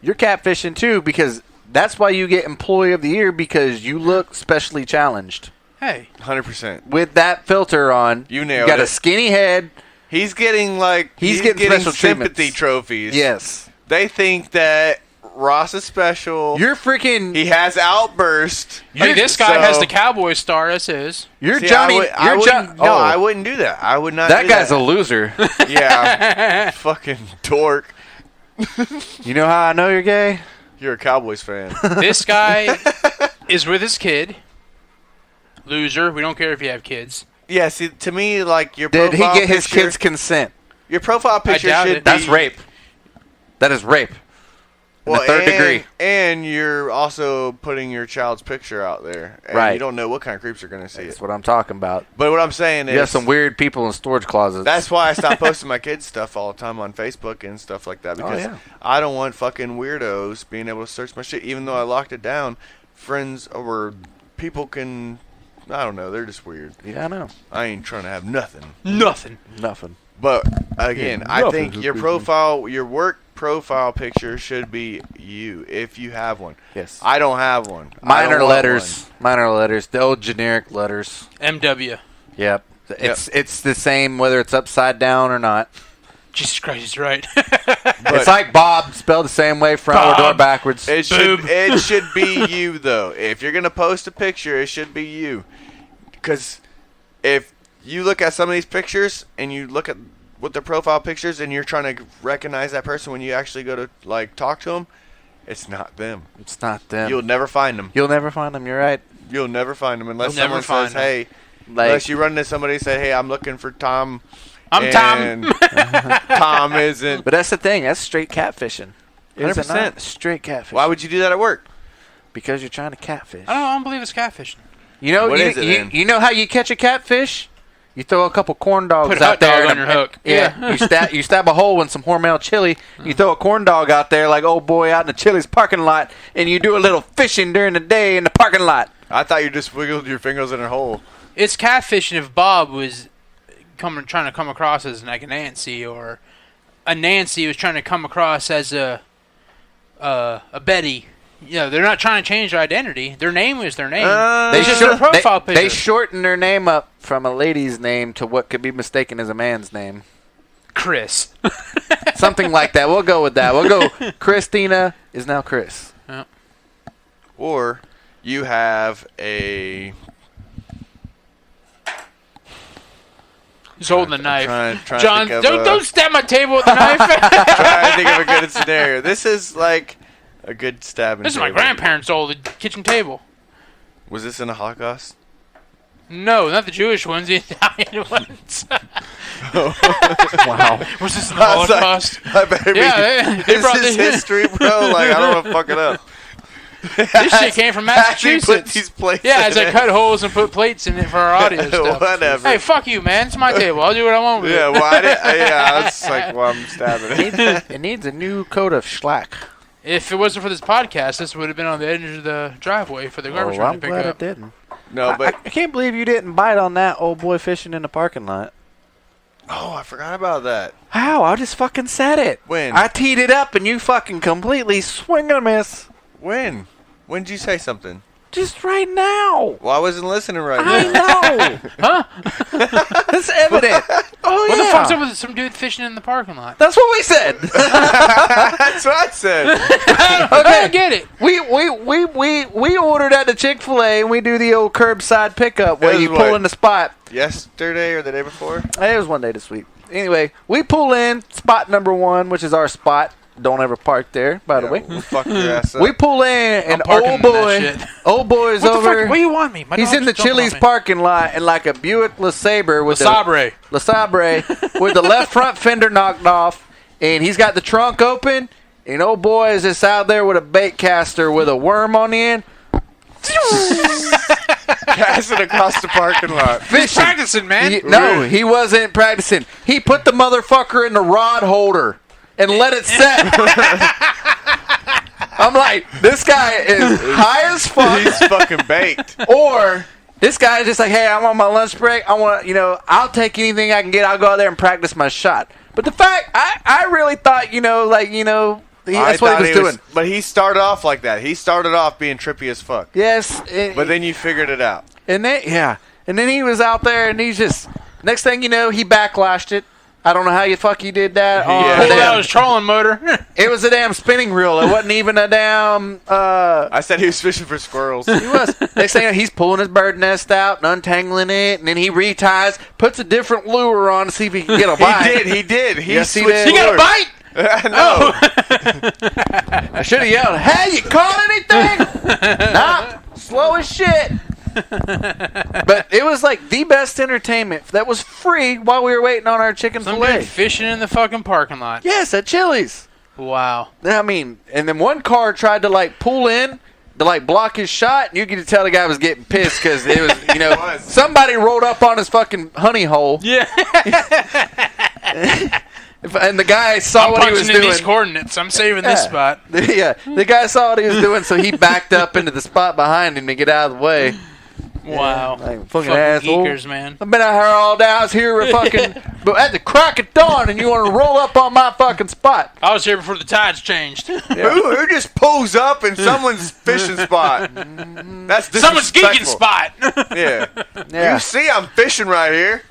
Speaker 1: You're catfishing too because that's why you get Employee of the Year because you look specially challenged.
Speaker 3: Hey,
Speaker 2: 100%.
Speaker 1: With that filter on,
Speaker 2: You nailed
Speaker 1: got
Speaker 2: it.
Speaker 1: a skinny head.
Speaker 2: He's getting
Speaker 1: He's getting special
Speaker 2: sympathy
Speaker 1: treatments.
Speaker 2: trophies.
Speaker 1: Yes,
Speaker 2: They think that Ross is special.
Speaker 1: you're freaking.
Speaker 2: He has outburst.
Speaker 3: hey, this guy
Speaker 2: So-
Speaker 3: has the cowboy star. That's his.
Speaker 1: You're
Speaker 2: See,
Speaker 1: Johnny.
Speaker 2: I
Speaker 1: you're Johnny.
Speaker 2: wouldn't, no, I wouldn't do that. I would not.
Speaker 1: That
Speaker 2: do
Speaker 1: guy's
Speaker 2: that.
Speaker 1: a loser.
Speaker 2: Yeah, fucking dork.
Speaker 1: You know how I know you're gay?
Speaker 2: You're a Cowboys fan.
Speaker 3: This guy is with his kid. Loser. We don't care if you have kids.
Speaker 2: Yeah, see, to me, like your
Speaker 1: Did he
Speaker 2: profile
Speaker 1: get his
Speaker 2: picture-
Speaker 1: kid's consent?
Speaker 2: Your profile picture
Speaker 3: doubt
Speaker 2: should
Speaker 3: it.
Speaker 2: be
Speaker 1: That's rape. That is rape. In the third degree.
Speaker 2: And you're also putting your child's picture out there. And
Speaker 1: Right.
Speaker 2: you don't know what kind of creeps are going to see
Speaker 1: That's
Speaker 2: it.
Speaker 1: what I'm talking about.
Speaker 2: But what I'm saying is...
Speaker 1: You have some weird people in storage closets.
Speaker 2: That's why I stopped posting my kids' stuff all the time on Facebook and stuff like that. Because
Speaker 1: yeah.
Speaker 2: I don't want fucking weirdos being able to search my shit. Even though I locked it down, friends or people can... I don't know. They're just weird.
Speaker 1: Yeah, I know.
Speaker 2: I ain't trying to have nothing.
Speaker 3: Nothing.
Speaker 1: Nothing.
Speaker 2: But again,
Speaker 1: Yeah,
Speaker 2: I
Speaker 1: nothing.
Speaker 2: think your profile, your work profile picture should be you if you have one.
Speaker 1: Yes.
Speaker 2: I don't have one. I
Speaker 1: Mine
Speaker 2: don't
Speaker 1: are
Speaker 2: want
Speaker 1: letters. Mine are letters. The old generic letters.
Speaker 3: MW.
Speaker 1: Yep. It's the same whether it's upside down or not.
Speaker 3: Jesus Christ, he's right.
Speaker 2: But
Speaker 1: It's like Bob spelled the same way frontward or
Speaker 3: Bob.
Speaker 1: backwards.
Speaker 2: it should be you though. If you're gonna post a picture, it should be you. Because if you look at some of these pictures and you look at what their profile pictures and you're trying to recognize that person when you actually go to like talk to them, it's not them.
Speaker 1: It's not them.
Speaker 2: You'll never find them.
Speaker 1: You'll never find them. You're right.
Speaker 2: You'll never find them unless
Speaker 3: You'll never
Speaker 2: someone says,
Speaker 3: find 'em.
Speaker 2: "Hey."
Speaker 1: Like
Speaker 2: Unless you run into somebody and say, "Hey, I'm looking for Tom."
Speaker 3: I'm Tom.
Speaker 2: and Tom isn't.
Speaker 1: But that's the thing. That's straight catfishing. Is it
Speaker 2: 100%.
Speaker 1: not? Straight catfishing.
Speaker 2: Why would you do that at work?
Speaker 1: Because you're trying to catfish.
Speaker 3: I don't believe it's catfishing.
Speaker 1: You know,
Speaker 2: What is it, then?
Speaker 1: you know how you catch a catfish? You throw a couple corn dogs
Speaker 3: Put a
Speaker 1: out
Speaker 3: hot
Speaker 1: there
Speaker 3: dog
Speaker 1: and
Speaker 3: on your hook.
Speaker 1: Yeah, you stab a hole in some Hormel chili. You throw a corn dog out there like old boy out in the Chili's parking lot, and you do a little fishing during the day in the parking lot.
Speaker 2: I thought you just wiggled your fingers in a hole.
Speaker 3: It's catfishing if Bob was trying to come across as like a Nancy, or a Nancy was trying to come across as a Betty. You know, they're not trying to change their identity. Their name is their name. It's just their profile picture.
Speaker 1: They shorten their name up from a lady's name to what could be mistaken as a man's name.
Speaker 3: Chris.
Speaker 1: Something like that. We'll go with that. We'll go Christina is now Chris.
Speaker 2: Or you have a...
Speaker 3: He's holding a knife.
Speaker 2: trying to
Speaker 3: John,
Speaker 2: think of
Speaker 3: don't stab my table with the knife.
Speaker 2: trying to think of a good scenario. This is like a good stabbing
Speaker 3: This is my
Speaker 2: table.
Speaker 3: grandparents' old kitchen table.
Speaker 2: Was this in the Holocaust?
Speaker 3: No, not the Jewish ones, the Italian ones.
Speaker 1: Wow.
Speaker 3: Was this in the
Speaker 2: I was like,
Speaker 3: Holocaust?
Speaker 2: I better be.
Speaker 3: Yeah, they
Speaker 2: This
Speaker 3: brought
Speaker 2: is
Speaker 3: this.
Speaker 2: history, bro. Like, I don't want to fuck it up.
Speaker 3: This shit came from
Speaker 2: Actually put
Speaker 3: Massachusetts.
Speaker 2: these plates
Speaker 3: Yeah,
Speaker 2: in
Speaker 3: as I
Speaker 2: it.
Speaker 3: cut holes and put plates in it for our audio stuff.
Speaker 2: Whatever.
Speaker 3: Hey, fuck you, man. It's my table. I'll do what I want with
Speaker 2: Yeah,
Speaker 3: it.
Speaker 2: well, I was like, well, I'm stabbing it.
Speaker 1: It needs a new coat of shellac.
Speaker 3: If it wasn't for this podcast, this would have been on the edge of the driveway for the garbage man
Speaker 1: I'm
Speaker 3: to pick
Speaker 1: glad
Speaker 3: up.
Speaker 1: it didn't.
Speaker 2: No, but
Speaker 1: I can't believe you didn't bite on that old boy fishing in the parking lot.
Speaker 2: oh, I forgot about that.
Speaker 1: How? I just fucking said it.
Speaker 2: When?
Speaker 1: I teed it up and you fucking completely swing and a miss.
Speaker 2: When? When did you say something?
Speaker 1: Just right now.
Speaker 2: Well, I wasn't listening right
Speaker 1: I
Speaker 2: now.
Speaker 1: know.
Speaker 3: Huh?
Speaker 1: It's evident. Oh,
Speaker 3: What
Speaker 1: yeah.
Speaker 3: the fuck's up with some dude fishing in the parking lot?
Speaker 1: That's what we said.
Speaker 2: That's what I said.
Speaker 3: I don't get it.
Speaker 1: We ordered at the Chick-fil-A and we do the old curbside pickup where
Speaker 2: That
Speaker 1: you
Speaker 2: was
Speaker 1: pull
Speaker 2: what?
Speaker 1: in the spot.
Speaker 2: Yesterday or the day before?
Speaker 1: It was one day this week. Anyway, we pull in spot number 1, which is our spot. Don't ever park there, by the way.
Speaker 2: We'll fuck your ass up.
Speaker 1: We pull in and
Speaker 3: I'm parking
Speaker 1: old
Speaker 3: that
Speaker 1: boy,
Speaker 3: shit.
Speaker 1: old boy's
Speaker 3: What the
Speaker 1: over.
Speaker 3: fuck? Where you want me? My
Speaker 1: He's
Speaker 3: dog's
Speaker 1: in the
Speaker 3: jumping on
Speaker 1: Chili's
Speaker 3: me.
Speaker 1: parking lot in like a Buick LeSabre with
Speaker 3: Sabre.
Speaker 1: the LeSabre with the left front fender knocked off, and he's got the trunk open. And old boy is just out there with a bait caster with a worm on the end.
Speaker 2: Passing across the parking lot.
Speaker 3: He's practicing, man.
Speaker 1: No, he wasn't practicing. He put the motherfucker in the rod holder and let it set. I'm like, this guy is high as fuck.
Speaker 2: He's fucking baked.
Speaker 1: Or this guy is just like, hey, I'm on my lunch break. I want to, I'll take anything I can get. I'll go out there and practice my shot. But the fact, I really thought, that's what he was doing.
Speaker 2: But he started off like that. He started off being trippy as fuck.
Speaker 1: Yes.
Speaker 2: But then you figured it out.
Speaker 1: And then he was out there, and he's just, next thing you know, he backlashed it. I don't know how he did that.
Speaker 3: Pulled out his trolling motor.
Speaker 1: It was a damn spinning reel. It wasn't even a damn...
Speaker 2: I said he was fishing for squirrels.
Speaker 1: He was. Next thing you know, he's pulling his bird nest out and untangling it, and then he reties, puts a different lure on to see if he can get a bite.
Speaker 2: He did. He
Speaker 1: Yes, he
Speaker 2: switched
Speaker 1: did.
Speaker 3: You got a bite?
Speaker 2: No.
Speaker 1: I should have yelled, hey, you caught anything? Nah, slow as shit. But it was like the best entertainment that was free while we were waiting on our chicken
Speaker 3: Some
Speaker 1: fillet.
Speaker 3: dude fishing in the fucking parking lot.
Speaker 1: Yes, at Chili's.
Speaker 3: Wow.
Speaker 1: I mean, and then one car tried to pull in to block his shot, and you could tell the guy was getting pissed because it was, somebody rolled up on his fucking honey hole.
Speaker 3: Yeah.
Speaker 1: And the guy saw what he was
Speaker 3: punching in
Speaker 1: doing.
Speaker 3: these coordinates. I'm saving this spot.
Speaker 1: Yeah, the guy saw what he was doing, so he backed up into the spot behind him to get out of the way.
Speaker 3: Wow.
Speaker 1: Yeah, like, fucking asshole.
Speaker 3: geekers, man.
Speaker 1: I've been out here all day. I was here but at the crack of dawn, and you want to roll up on my fucking spot.
Speaker 3: I was here before the tides changed.
Speaker 2: Who just pulls up in someone's fishing spot? That's
Speaker 3: Someone's geeking
Speaker 2: disrespectful.
Speaker 3: spot.
Speaker 2: Yeah. You see, I'm fishing right here.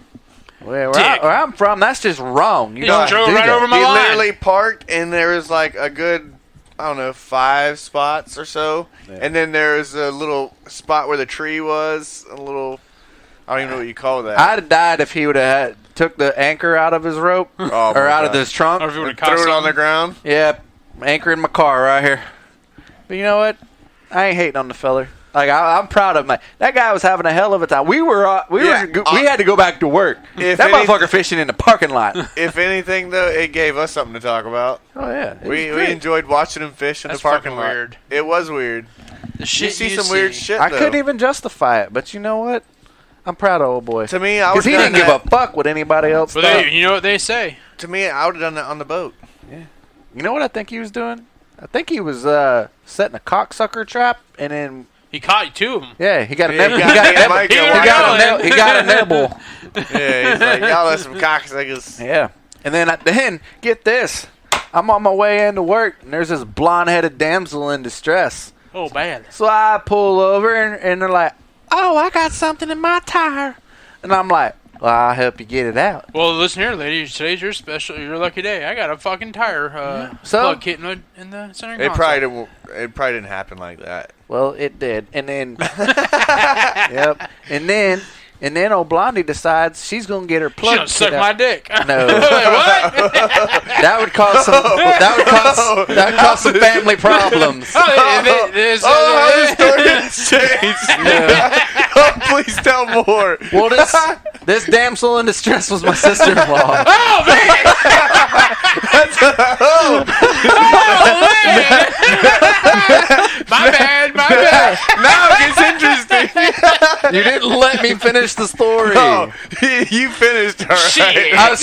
Speaker 1: Where I'm from, that's just wrong. You
Speaker 3: Just drove
Speaker 1: do
Speaker 3: right
Speaker 1: that.
Speaker 3: over my
Speaker 2: He
Speaker 3: line.
Speaker 2: literally parked, and there was like a good, 5 spots or so. Yeah. And then there was a little spot where the tree was. I don't even know what you call that.
Speaker 1: I'd have died if he would have took the anchor out of his rope or out of his trunk.
Speaker 3: Or if he would've
Speaker 2: Threw
Speaker 3: caught
Speaker 2: it on the
Speaker 3: something.
Speaker 2: ground.
Speaker 1: Yeah, anchor in my car right here. But you know what? I ain't hating on the feller. Like I'm proud of him. That guy was having a hell of a time. We had to go back to work. That motherfucker fishing in the parking lot.
Speaker 2: If anything, though, it gave us something to talk about.
Speaker 1: Oh yeah,
Speaker 2: We enjoyed watching him fish in
Speaker 3: That's
Speaker 2: the parking
Speaker 3: fucking
Speaker 2: lot.
Speaker 3: weird.
Speaker 2: It was weird.
Speaker 3: The shit
Speaker 2: You see some weird shit.
Speaker 1: I
Speaker 2: though.
Speaker 1: couldn't even justify it, but you know what? I'm proud of old boy.
Speaker 2: To me, I would
Speaker 1: Because he didn't give a fuck what anybody else
Speaker 3: But
Speaker 1: thought.
Speaker 3: you know what they say?
Speaker 2: To me, I would have done that on the boat.
Speaker 1: You know what I think he was doing? I think he was setting a cocksucker trap, and then
Speaker 3: He caught 2 of them.
Speaker 1: yeah, he got a
Speaker 2: Yeah,
Speaker 1: nibble.
Speaker 2: he
Speaker 1: He got a
Speaker 2: got
Speaker 1: nibble.
Speaker 2: Mike
Speaker 1: He
Speaker 2: going.
Speaker 1: got a nibble.
Speaker 2: Yeah, he's like, y'all let some cocksuckers.
Speaker 1: Yeah, and then get this. I'm on my way into work, and there's this blonde-headed damsel in distress.
Speaker 3: Oh, bad.
Speaker 1: So I pull over, and they're like, "Oh, I got something in my tire," and I'm like, "Well, I'll help you get it out."
Speaker 3: Well, listen here, ladies. Today's your lucky day. I got a fucking tire plug kit in the center console.
Speaker 2: It probably didn't happen like that.
Speaker 1: Well, it did, and then, yep, and then old Blondie decides she's gonna get her plug.
Speaker 3: She don't suck my dick.
Speaker 1: No,
Speaker 3: What?
Speaker 1: that would cause some family problems.
Speaker 2: How the story has changed.
Speaker 1: Yeah.
Speaker 2: Oh, please tell more.
Speaker 1: Well, this damsel in distress was my sister-in-law.
Speaker 3: Oh, man! My bad.
Speaker 2: Now it gets interesting.
Speaker 1: You didn't let me finish the story.
Speaker 2: Oh, you finished. All right.
Speaker 3: Shit.
Speaker 1: I was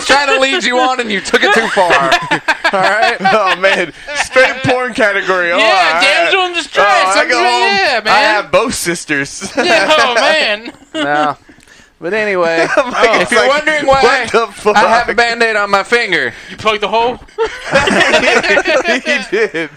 Speaker 1: trying to lead you on, and you took it too far. All right.
Speaker 2: Oh man, straight porn category. Oh,
Speaker 3: Yeah, damsel in distress.
Speaker 2: I go home.
Speaker 3: Yeah, man.
Speaker 2: I have both sisters.
Speaker 3: Yeah, oh, man.
Speaker 1: No. But anyway,
Speaker 2: Like,
Speaker 1: if
Speaker 2: it's
Speaker 1: you're
Speaker 2: like,
Speaker 1: wondering why
Speaker 2: what the fuck?
Speaker 1: I have a Band-Aid on my finger,
Speaker 3: You plugged the hole?
Speaker 2: He did.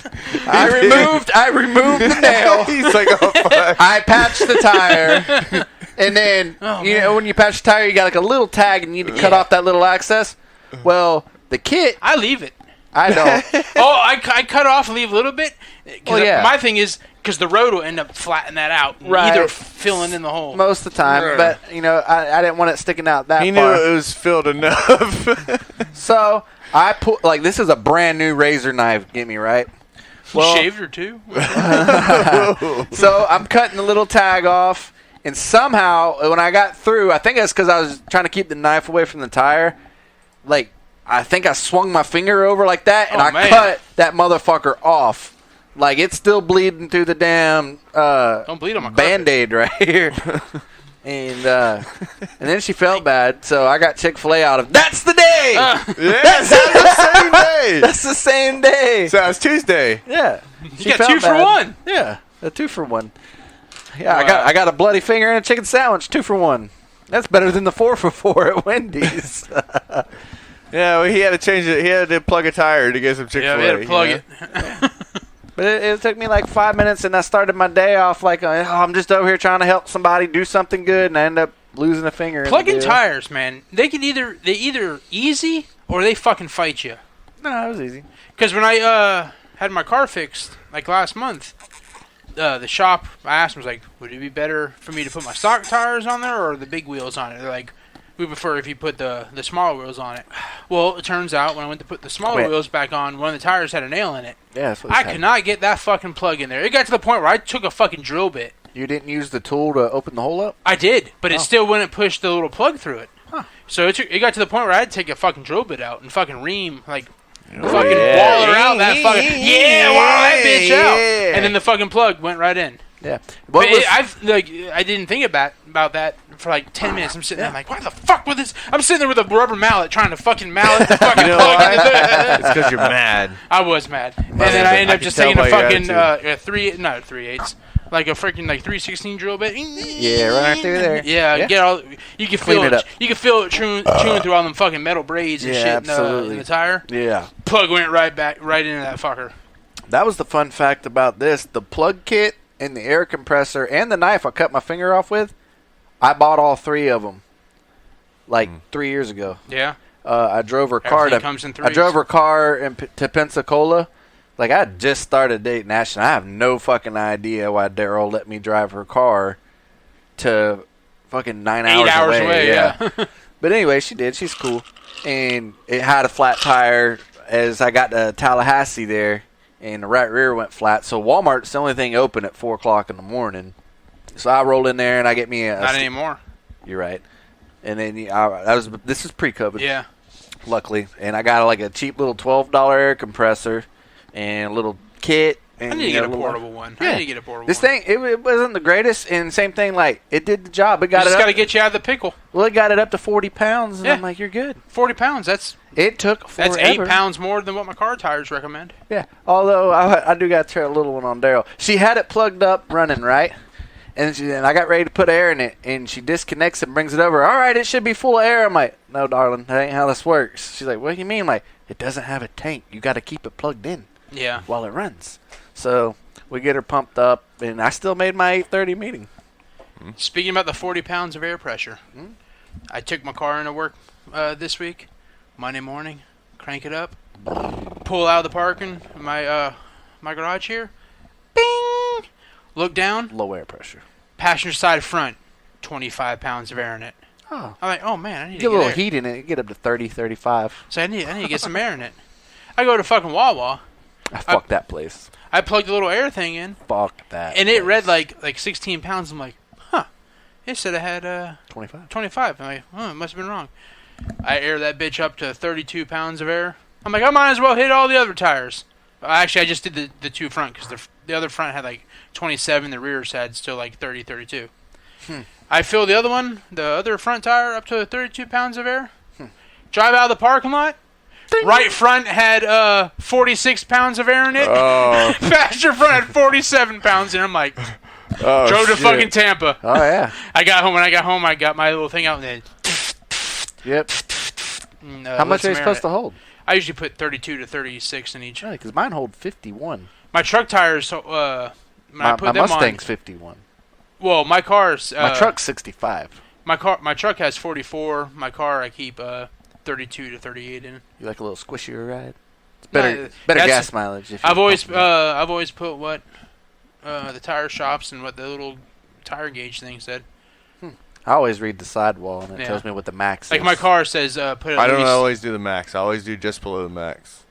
Speaker 1: I removed the nail.
Speaker 2: He's like, oh fuck.
Speaker 1: I patched the tire, and then know when you patch the tire, you got like a little tag, and you need to cut off that little access. Well, the kit,
Speaker 3: I leave it.
Speaker 1: I don't.
Speaker 3: Oh, I cut off, leave a little bit.
Speaker 1: Well, yeah.
Speaker 3: My thing is, because the road will end up flattening that out.
Speaker 1: Right.
Speaker 3: Either filling in the hole.
Speaker 1: Most of the time,
Speaker 2: Right.
Speaker 1: but I didn't want it sticking out that
Speaker 2: He knew
Speaker 1: far.
Speaker 2: it was filled enough.
Speaker 1: So I put this is a brand new razor knife. Get me right.
Speaker 3: You shaved her too?
Speaker 1: So I'm cutting the little tag off, and somehow when I got through, I think that's because I was trying to keep the knife away from the tire. I think I swung my finger over like that, and I cut that motherfucker off. Like, it's still bleeding through the damn
Speaker 3: Don't bleed on my
Speaker 1: Band-Aid right here. And then she felt bad, so I got Chick-fil-A out of That's the day!
Speaker 2: Yeah, that's the same day. days.
Speaker 1: That's the same day.
Speaker 2: So it's Tuesday.
Speaker 1: Yeah.
Speaker 3: You got 2 for 1.
Speaker 1: Yeah, a 2 for 1. Yeah,
Speaker 3: Wow.
Speaker 1: I got a bloody finger and a chicken sandwich, 2 for 1. That's better than the 4 for 4 at Wendy's.
Speaker 2: Yeah, well, he had to change it. He had to plug a tire to get some Chick-fil-A.
Speaker 3: Yeah, we had to plug it.
Speaker 1: But it took me like 5 minutes, and I started my day off like, I'm just over here trying to help somebody do something good, and I end up losing a finger.
Speaker 3: Plugging tires, man. They either easy or they fucking fight you.
Speaker 1: No, it was easy.
Speaker 3: Because when I had my car fixed like last month, the shop, I asked them, was like, would it be better for me to put my stock tires on there or the big wheels on it? They're like, we prefer if you put the smaller wheels on it. Well, it turns out when I went to put the smaller wheels back on, one of the tires had a nail in it.
Speaker 1: Yeah, that's what
Speaker 3: I could not get that fucking plug in there. It got to the point where I took a fucking drill bit.
Speaker 1: You didn't use the tool to open the hole up?
Speaker 3: I did, but it still wouldn't push the little plug through it. Huh. So it got to the point where I had to take a fucking drill bit out and fucking ream, like, fucking waller out that fucking... Yeah, waller that bitch out. And then the fucking plug went right in.
Speaker 1: Yeah.
Speaker 3: I didn't think about that for like 10 minutes. I'm sitting there like, why the fuck with this? I'm sitting there with a rubber mallet trying to fucking mallet the fucking plug.
Speaker 2: It's because you're mad.
Speaker 3: I was mad. And then I ended up just taking a fucking 3/8, like a freaking like 3/16 drill bit.
Speaker 1: Yeah, right through there.
Speaker 3: Yeah, get all. You can feel
Speaker 1: Clean it up.
Speaker 3: You can feel it chewing through all them fucking metal braids and shit in the tire.
Speaker 1: Yeah.
Speaker 3: Plug went right into that fucker.
Speaker 1: That was the fun fact about this. The plug kit and the air compressor and the knife I cut my finger off with, I bought all 3 of them like 3 years ago.
Speaker 3: Yeah.
Speaker 1: I drove her car to Pensacola. Like, I had just started dating Ashton. I have no fucking idea why Daryl let me drive her car to fucking 9 hours
Speaker 3: 8 hours away. Yeah.
Speaker 1: But anyway, she did. She's cool. And it had a flat tire as I got to Tallahassee there, and the right rear went flat. So Walmart's the only thing open at 4 o'clock in the morning. So I roll in there and I get me a...
Speaker 3: Not anymore.
Speaker 1: You're right. And then this is pre-COVID.
Speaker 3: Yeah.
Speaker 1: Luckily. And I got like a cheap little $12 air compressor and a little kit. And,
Speaker 3: I need to get a portable one.
Speaker 1: Yeah.
Speaker 3: I need to get a portable
Speaker 1: this
Speaker 3: one.
Speaker 1: thing, it wasn't the greatest. And same thing, like, it did the job. It got
Speaker 3: just
Speaker 1: it
Speaker 3: got to get you out of the pickle.
Speaker 1: Well, it got it up to 40 pounds. And I'm like, you're good.
Speaker 3: 40 pounds.
Speaker 1: It took forever.
Speaker 3: That's 8 pounds more than what my car tires recommend.
Speaker 1: Yeah. Although, I do got to throw a little one on Daryl. She had it plugged up running, right? And I got ready to put air in it, and she disconnects it and brings it over. All right, it should be full of air. I'm like, no, darling, that ain't how this works. She's like, what do you mean? I'm like, it doesn't have a tank. You got to keep it plugged in while it runs. So we get her pumped up, and I still made my 8:30 meeting.
Speaker 3: Speaking about the 40 pounds of air pressure, I took my car into work this week, Monday morning, crank it up, pull out of the parking, my garage here, bing, look down.
Speaker 1: Low air pressure.
Speaker 3: Passenger side front, 25 pounds of air in it.
Speaker 1: Oh.
Speaker 3: I'm like, oh man, I need to
Speaker 1: get a little
Speaker 3: air.
Speaker 1: heat in it. Get up to 30, 35.
Speaker 3: So I need to get some air in it. I go to fucking Wawa.
Speaker 1: Fuck that place.
Speaker 3: I plugged the little air thing in.
Speaker 1: Fuck that.
Speaker 3: And it read like 16 pounds. I'm like, huh. It said I had
Speaker 1: 25.
Speaker 3: 25. I'm like, oh, it must have been wrong. I air that bitch up to 32 pounds of air. I'm like, I might as well hit all the other tires. Actually, I just did the 2 front because the other front had like 27. The rear had still like 30, 32. I fill the other front tire up to 32 pounds of air. Drive out of the parking lot. Right front had 46 pounds of air in it.
Speaker 2: Oh.
Speaker 3: Passenger front had 47 pounds in it. I'm like, drove to fucking Tampa.
Speaker 1: Oh, yeah.
Speaker 3: I got home. When I got home, I got my little thing out and then.
Speaker 1: Yep. How much are you supposed to hold?
Speaker 3: I usually put 32 to 36 in each.
Speaker 1: Right, because mine hold 51.
Speaker 3: My truck tires, my
Speaker 1: Mustang's 51.
Speaker 3: Well, my car's...
Speaker 1: my truck's 65.
Speaker 3: My truck has 44. My car, I keep 32 to 38 in.
Speaker 1: You like a little squishier ride? It's better gas mileage.
Speaker 3: I've always put what the tire shops and what the little tire gauge thing said.
Speaker 1: I always read the sidewall, and it tells me what the max is.
Speaker 3: Like my car says put at least...
Speaker 2: I don't always do the max. I always do just below the max.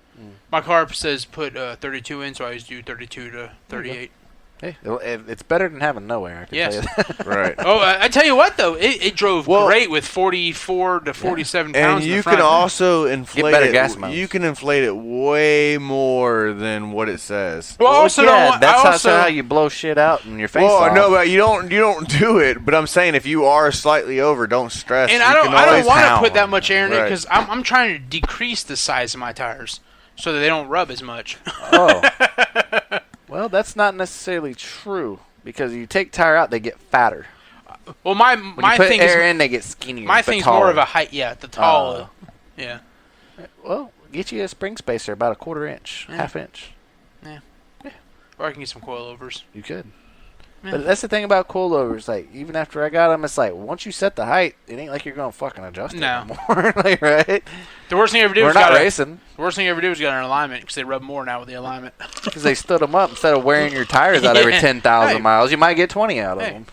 Speaker 3: My car says put 32 in, so I always do 32 to 38.
Speaker 1: Hey, it's better than having no air. I can tell you that.
Speaker 2: Right.
Speaker 3: Oh, I tell you what, though. It drove great with 44 to 47 pounds
Speaker 2: And
Speaker 3: in
Speaker 2: you
Speaker 3: the front.
Speaker 2: can also inflate
Speaker 1: better
Speaker 2: it.
Speaker 1: gas mileage.
Speaker 2: You can inflate it way more than what it says.
Speaker 3: Well,
Speaker 1: that's how you blow shit out in your face.
Speaker 2: Well, no, but you don't do it. But I'm saying if you are slightly over, don't stress.
Speaker 3: And I don't want to put that much air in it because I'm trying to decrease the size of my tires. so that they don't rub as much.
Speaker 1: Oh. Well, that's not necessarily true because you take tire out, they get fatter.
Speaker 3: Well, my
Speaker 1: When you put
Speaker 3: thing
Speaker 1: air
Speaker 3: is
Speaker 1: in, they get skinnier.
Speaker 3: my
Speaker 1: but
Speaker 3: thing's
Speaker 1: taller.
Speaker 3: more of a height. Yeah, the tall. Yeah.
Speaker 1: Well, get you a spring spacer about a 1/4 inch,
Speaker 3: Yeah.
Speaker 1: 1/2 inch.
Speaker 3: Or I can get some coilovers.
Speaker 1: You could.
Speaker 3: Yeah.
Speaker 1: But that's the thing about coilovers. Like, even after I got them, it's like, once you set the height, it ain't like you're going to fucking adjust it
Speaker 3: No.
Speaker 1: anymore. Like, right?
Speaker 3: The worst thing I ever did
Speaker 1: We're
Speaker 3: was
Speaker 1: not racing.
Speaker 3: The worst thing I ever did was got an alignment because they rub more now with the alignment.
Speaker 1: Because they stood them up. Instead of wearing your tires out every
Speaker 3: Yeah.
Speaker 1: 10,000
Speaker 3: Hey.
Speaker 1: miles, you might get 20 out of
Speaker 3: Hey.
Speaker 1: them.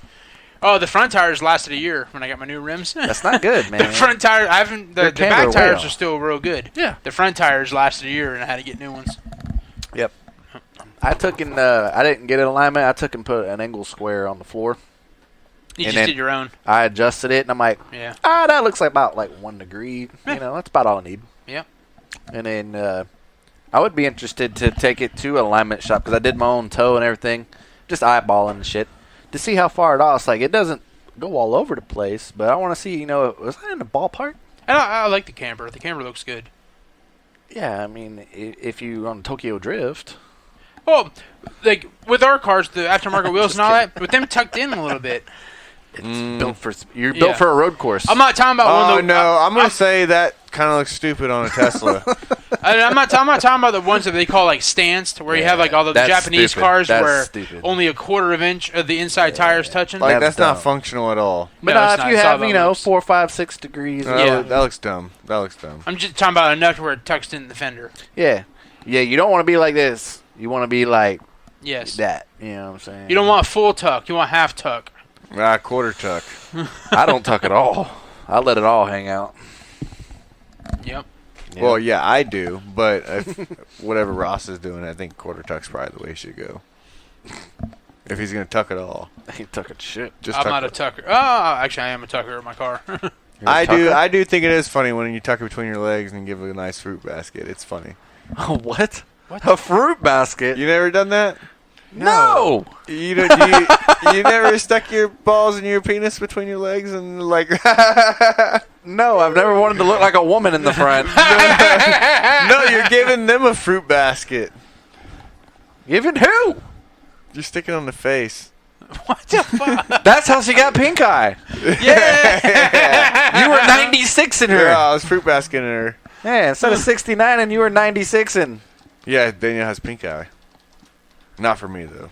Speaker 3: Oh, the front tires lasted a year when I got my new rims.
Speaker 1: That's not good, man.
Speaker 3: The front tires, I haven't. The
Speaker 1: camber
Speaker 3: back tires
Speaker 1: wheel.
Speaker 3: are still real good.
Speaker 1: Yeah.
Speaker 3: The front tires lasted a year, and I had to get new ones.
Speaker 1: Yep. I took and I didn't get an alignment. I took and put an angle square on the floor.
Speaker 3: You
Speaker 1: And
Speaker 3: just
Speaker 1: then-
Speaker 3: did your own.
Speaker 1: I adjusted it, and I'm like,
Speaker 3: Yeah.
Speaker 1: that looks like about 1 degree.
Speaker 3: Yeah.
Speaker 1: You know, that's about all I need.
Speaker 3: Yeah.
Speaker 1: And then I would be interested to take it to an alignment shop because I did my own toe and everything, just eyeballing and shit, to see how far it off. It's like, it doesn't go all over the place, but I want to see, was that in the ballpark?
Speaker 3: And I like the camper. The camper looks good.
Speaker 1: Yeah, I mean, if you on Tokyo Drift.
Speaker 3: Well, like with our cars, the aftermarket wheels and all that, with them tucked in a little bit.
Speaker 1: It's built for you're
Speaker 3: Yeah.
Speaker 1: built for a road course.
Speaker 3: I'm not talking about one
Speaker 2: Oh
Speaker 3: of the.
Speaker 2: no, I'm gonna say that kind of looks stupid on a Tesla.
Speaker 3: I'm not talking about the ones that they call like stance, where you have like all the
Speaker 1: that's
Speaker 3: Japanese
Speaker 1: stupid.
Speaker 3: cars
Speaker 1: That's
Speaker 3: where
Speaker 1: stupid.
Speaker 3: only a 1/4 inch of the inside tires touching.
Speaker 2: Like
Speaker 1: That's
Speaker 2: that's not
Speaker 1: dumb.
Speaker 2: functional at all.
Speaker 1: But
Speaker 3: No, it's
Speaker 1: if
Speaker 3: not.
Speaker 1: you
Speaker 3: It's all
Speaker 1: have,
Speaker 3: about looks.
Speaker 1: 4, 5, 6 degrees.
Speaker 3: Yeah.
Speaker 2: That looks dumb. That looks dumb.
Speaker 3: I'm just talking about enough where it tucks in the fender.
Speaker 1: Yeah. Yeah, you don't want to be like this. You want to be like
Speaker 3: Yes.
Speaker 1: that. You know what I'm saying?
Speaker 3: You don't want full tuck. You want half tuck.
Speaker 2: 1/4 tuck.
Speaker 1: I don't tuck at all. I let it all hang out.
Speaker 3: Yep.
Speaker 1: Yeah.
Speaker 2: Well, yeah, I do, but if, whatever Ross is doing, I think 1/4 tuck's probably the way he should go. If he's gonna tuck it all,
Speaker 1: He tucking shit.
Speaker 2: just
Speaker 3: I'm
Speaker 2: tuck
Speaker 3: not a
Speaker 2: it.
Speaker 3: tucker. Oh, actually, I am a tucker in my car.
Speaker 2: I do.
Speaker 1: tucker?
Speaker 2: I do think it is funny when you tuck it between your legs and give it a nice fruit basket. It's funny.
Speaker 1: What? A fruit basket?
Speaker 2: You never done that?
Speaker 1: No.
Speaker 2: You know, you never stuck your balls and your penis between your legs and like.
Speaker 1: No, I've never wanted to look like a woman in the front.
Speaker 2: No, you're giving them a fruit basket.
Speaker 1: Giving who?
Speaker 2: You're sticking on the face.
Speaker 3: What the fuck?
Speaker 1: That's how she got pink eye.
Speaker 3: Yeah.
Speaker 1: You were 96 in her.
Speaker 2: Yeah, I was fruit basketing her.
Speaker 1: Yeah, instead of 69 and you were 96 in.
Speaker 2: Yeah, Danielle has pink eye. Not for me though.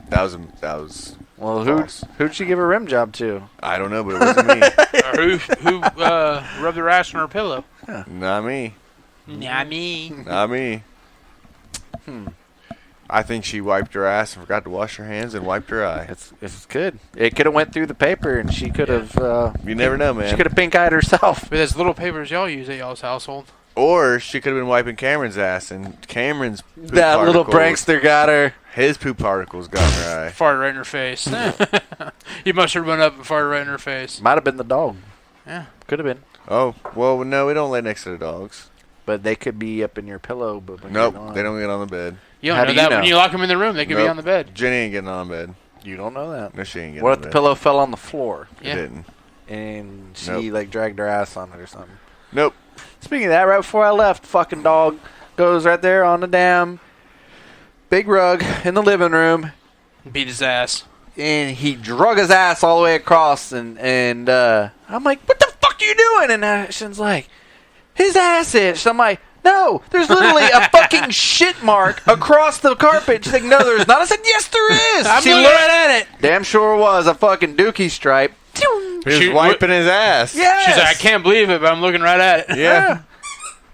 Speaker 2: That was.
Speaker 1: Well,
Speaker 2: false.
Speaker 1: who'd she give a rim job to?
Speaker 2: I don't know, but it wasn't me.
Speaker 3: Or who rubbed their ass on her pillow?
Speaker 2: Not me.
Speaker 3: Not me.
Speaker 2: Not me. I think she wiped her ass and forgot to wash her hands and wiped her eye.
Speaker 1: It's good. It could have went through the paper and she could have.
Speaker 2: You never know, man.
Speaker 1: She could have pink eyed herself.
Speaker 3: With as little papers y'all use at y'all's household.
Speaker 2: Or she could have been wiping Cameron's ass, and Cameron's poop
Speaker 1: That little
Speaker 2: particles-
Speaker 1: prankster got her.
Speaker 2: His poop particles got in her eye.
Speaker 3: Farted right in her face. You must have run up and farted right in her face.
Speaker 1: Might have been the dog.
Speaker 3: Yeah.
Speaker 1: Could have been.
Speaker 2: Oh, well, no, we don't lay next to the dogs.
Speaker 1: But they could be up in your pillow. But when
Speaker 2: Nope,
Speaker 1: you're not.
Speaker 2: they don't get on the bed.
Speaker 3: You
Speaker 1: How
Speaker 3: don't know
Speaker 1: do you
Speaker 3: that.
Speaker 1: know?
Speaker 3: When you lock them in the room, they could be
Speaker 2: Nope.
Speaker 3: on the bed.
Speaker 2: Jenny ain't getting on bed.
Speaker 1: You don't know that.
Speaker 2: No, she ain't getting
Speaker 1: What
Speaker 2: on
Speaker 1: if the
Speaker 2: bed.
Speaker 1: pillow fell on the floor
Speaker 2: It
Speaker 3: Yeah.
Speaker 2: didn't.
Speaker 1: and she
Speaker 2: Nope.
Speaker 1: dragged her ass on it or something?
Speaker 2: Nope.
Speaker 1: Speaking of that, right before I left, fucking dog goes right there on the damn big rug in the living room,
Speaker 3: Beat his ass.
Speaker 1: and he drug his ass all the way across, and I'm like, what the fuck are you doing? And Ashton's like, his ass itched. I'm like, no, there's literally a fucking shit mark across the carpet. She's like, no, there's not. I said, yes, there is.
Speaker 3: I'm
Speaker 1: She
Speaker 3: looking
Speaker 1: looked-
Speaker 3: right at it.
Speaker 1: Damn sure was a fucking dookie stripe.
Speaker 2: He was
Speaker 3: She-
Speaker 2: wiping his ass.
Speaker 1: Yes.
Speaker 3: She's like, I can't believe it, but I'm looking right at it.
Speaker 2: Yeah.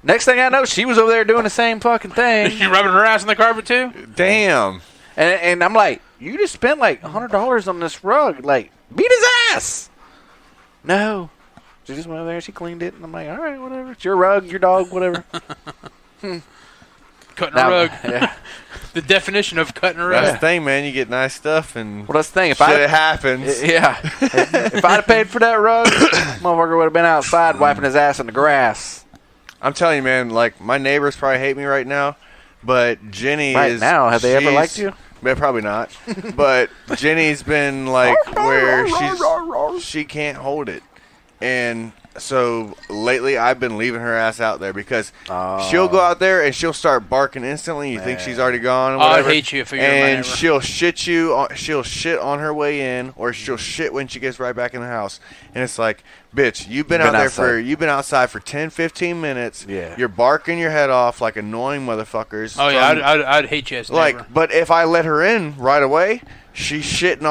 Speaker 1: Next thing I know, she was over there doing the same fucking thing.
Speaker 3: You rubbing her ass on the carpet too?
Speaker 2: Damn.
Speaker 1: And I'm like, you just spent like $100 on this rug. Like, beat his ass. No. She just went over there and she cleaned it. And I'm like, all right, whatever. It's your rug, your dog, whatever.
Speaker 3: Cutting
Speaker 1: Now-
Speaker 3: a rug.
Speaker 1: Yeah.
Speaker 3: The definition of cutting a
Speaker 2: That's
Speaker 3: rug.
Speaker 2: the thing, man. You get nice stuff and
Speaker 1: Well, that's the thing. If
Speaker 2: shit
Speaker 1: I
Speaker 2: happens.
Speaker 1: yeah, if I'd have paid for that rug, motherfucker would have been outside wiping his ass in the grass.
Speaker 2: I'm telling you, man, like, my neighbors probably hate me right now, but Jenny
Speaker 1: Right
Speaker 2: is...
Speaker 1: now, have they ever
Speaker 2: she's-
Speaker 1: liked you?
Speaker 2: Yeah, probably not. But Jenny's been, like, where she can't hold it. And So lately, I've been leaving her ass out there because she'll go out there and she'll start barking instantly. You think she's already gone or whatever.
Speaker 3: I'd hate you if you're my
Speaker 2: And
Speaker 3: neighbor.
Speaker 2: she'll shit you. She'll shit on her way in, or she'll shit when she gets right back in the house. And it's like, bitch, you've been outside for 10, 15 minutes.
Speaker 1: Yeah.
Speaker 2: You're barking your head off like annoying motherfuckers.
Speaker 3: Oh yeah, I'd hate you as a neighbor.
Speaker 2: But if I let her in right away, she's shitting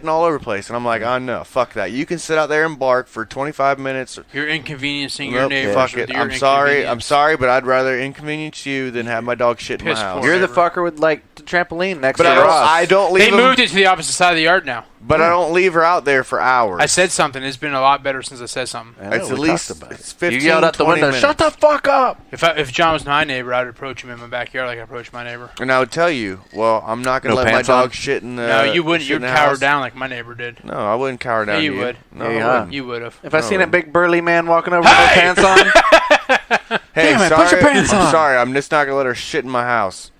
Speaker 2: all over the place, and I'm like, oh no, fuck that. You can sit out there and bark for 25 minutes.
Speaker 3: You're inconveniencing your neighbors.
Speaker 2: Fuck it. I'm sorry, but I'd rather inconvenience you than have my dog shit in my house.
Speaker 1: You're the fucker with like the trampoline next to
Speaker 2: But I don't leave.
Speaker 3: They moved it to the opposite side of the yard now.
Speaker 2: But I don't leave her out there for hours.
Speaker 3: I said something. It's been a lot better since I said something.
Speaker 2: It's at least 15,
Speaker 1: you yelled out the window,
Speaker 2: minutes.
Speaker 1: shut the fuck up.
Speaker 3: If John was my neighbor, I'd approach him in my backyard like I approach my neighbor.
Speaker 2: And I would tell you, well, I'm not going to let my dog shit in the
Speaker 3: No, you wouldn't. You'd cower
Speaker 2: house.
Speaker 3: down like my neighbor did.
Speaker 2: No, I wouldn't cower down.
Speaker 3: Yeah, you would.
Speaker 2: No,
Speaker 1: Yeah,
Speaker 2: I wouldn't.
Speaker 3: You would have.
Speaker 1: If I seen a big burly man walking over with no pants on,
Speaker 2: Hey,
Speaker 1: Damn it,
Speaker 2: sorry,
Speaker 1: put your pants on.
Speaker 2: I'm sorry. I'm just not going to let her shit in my house.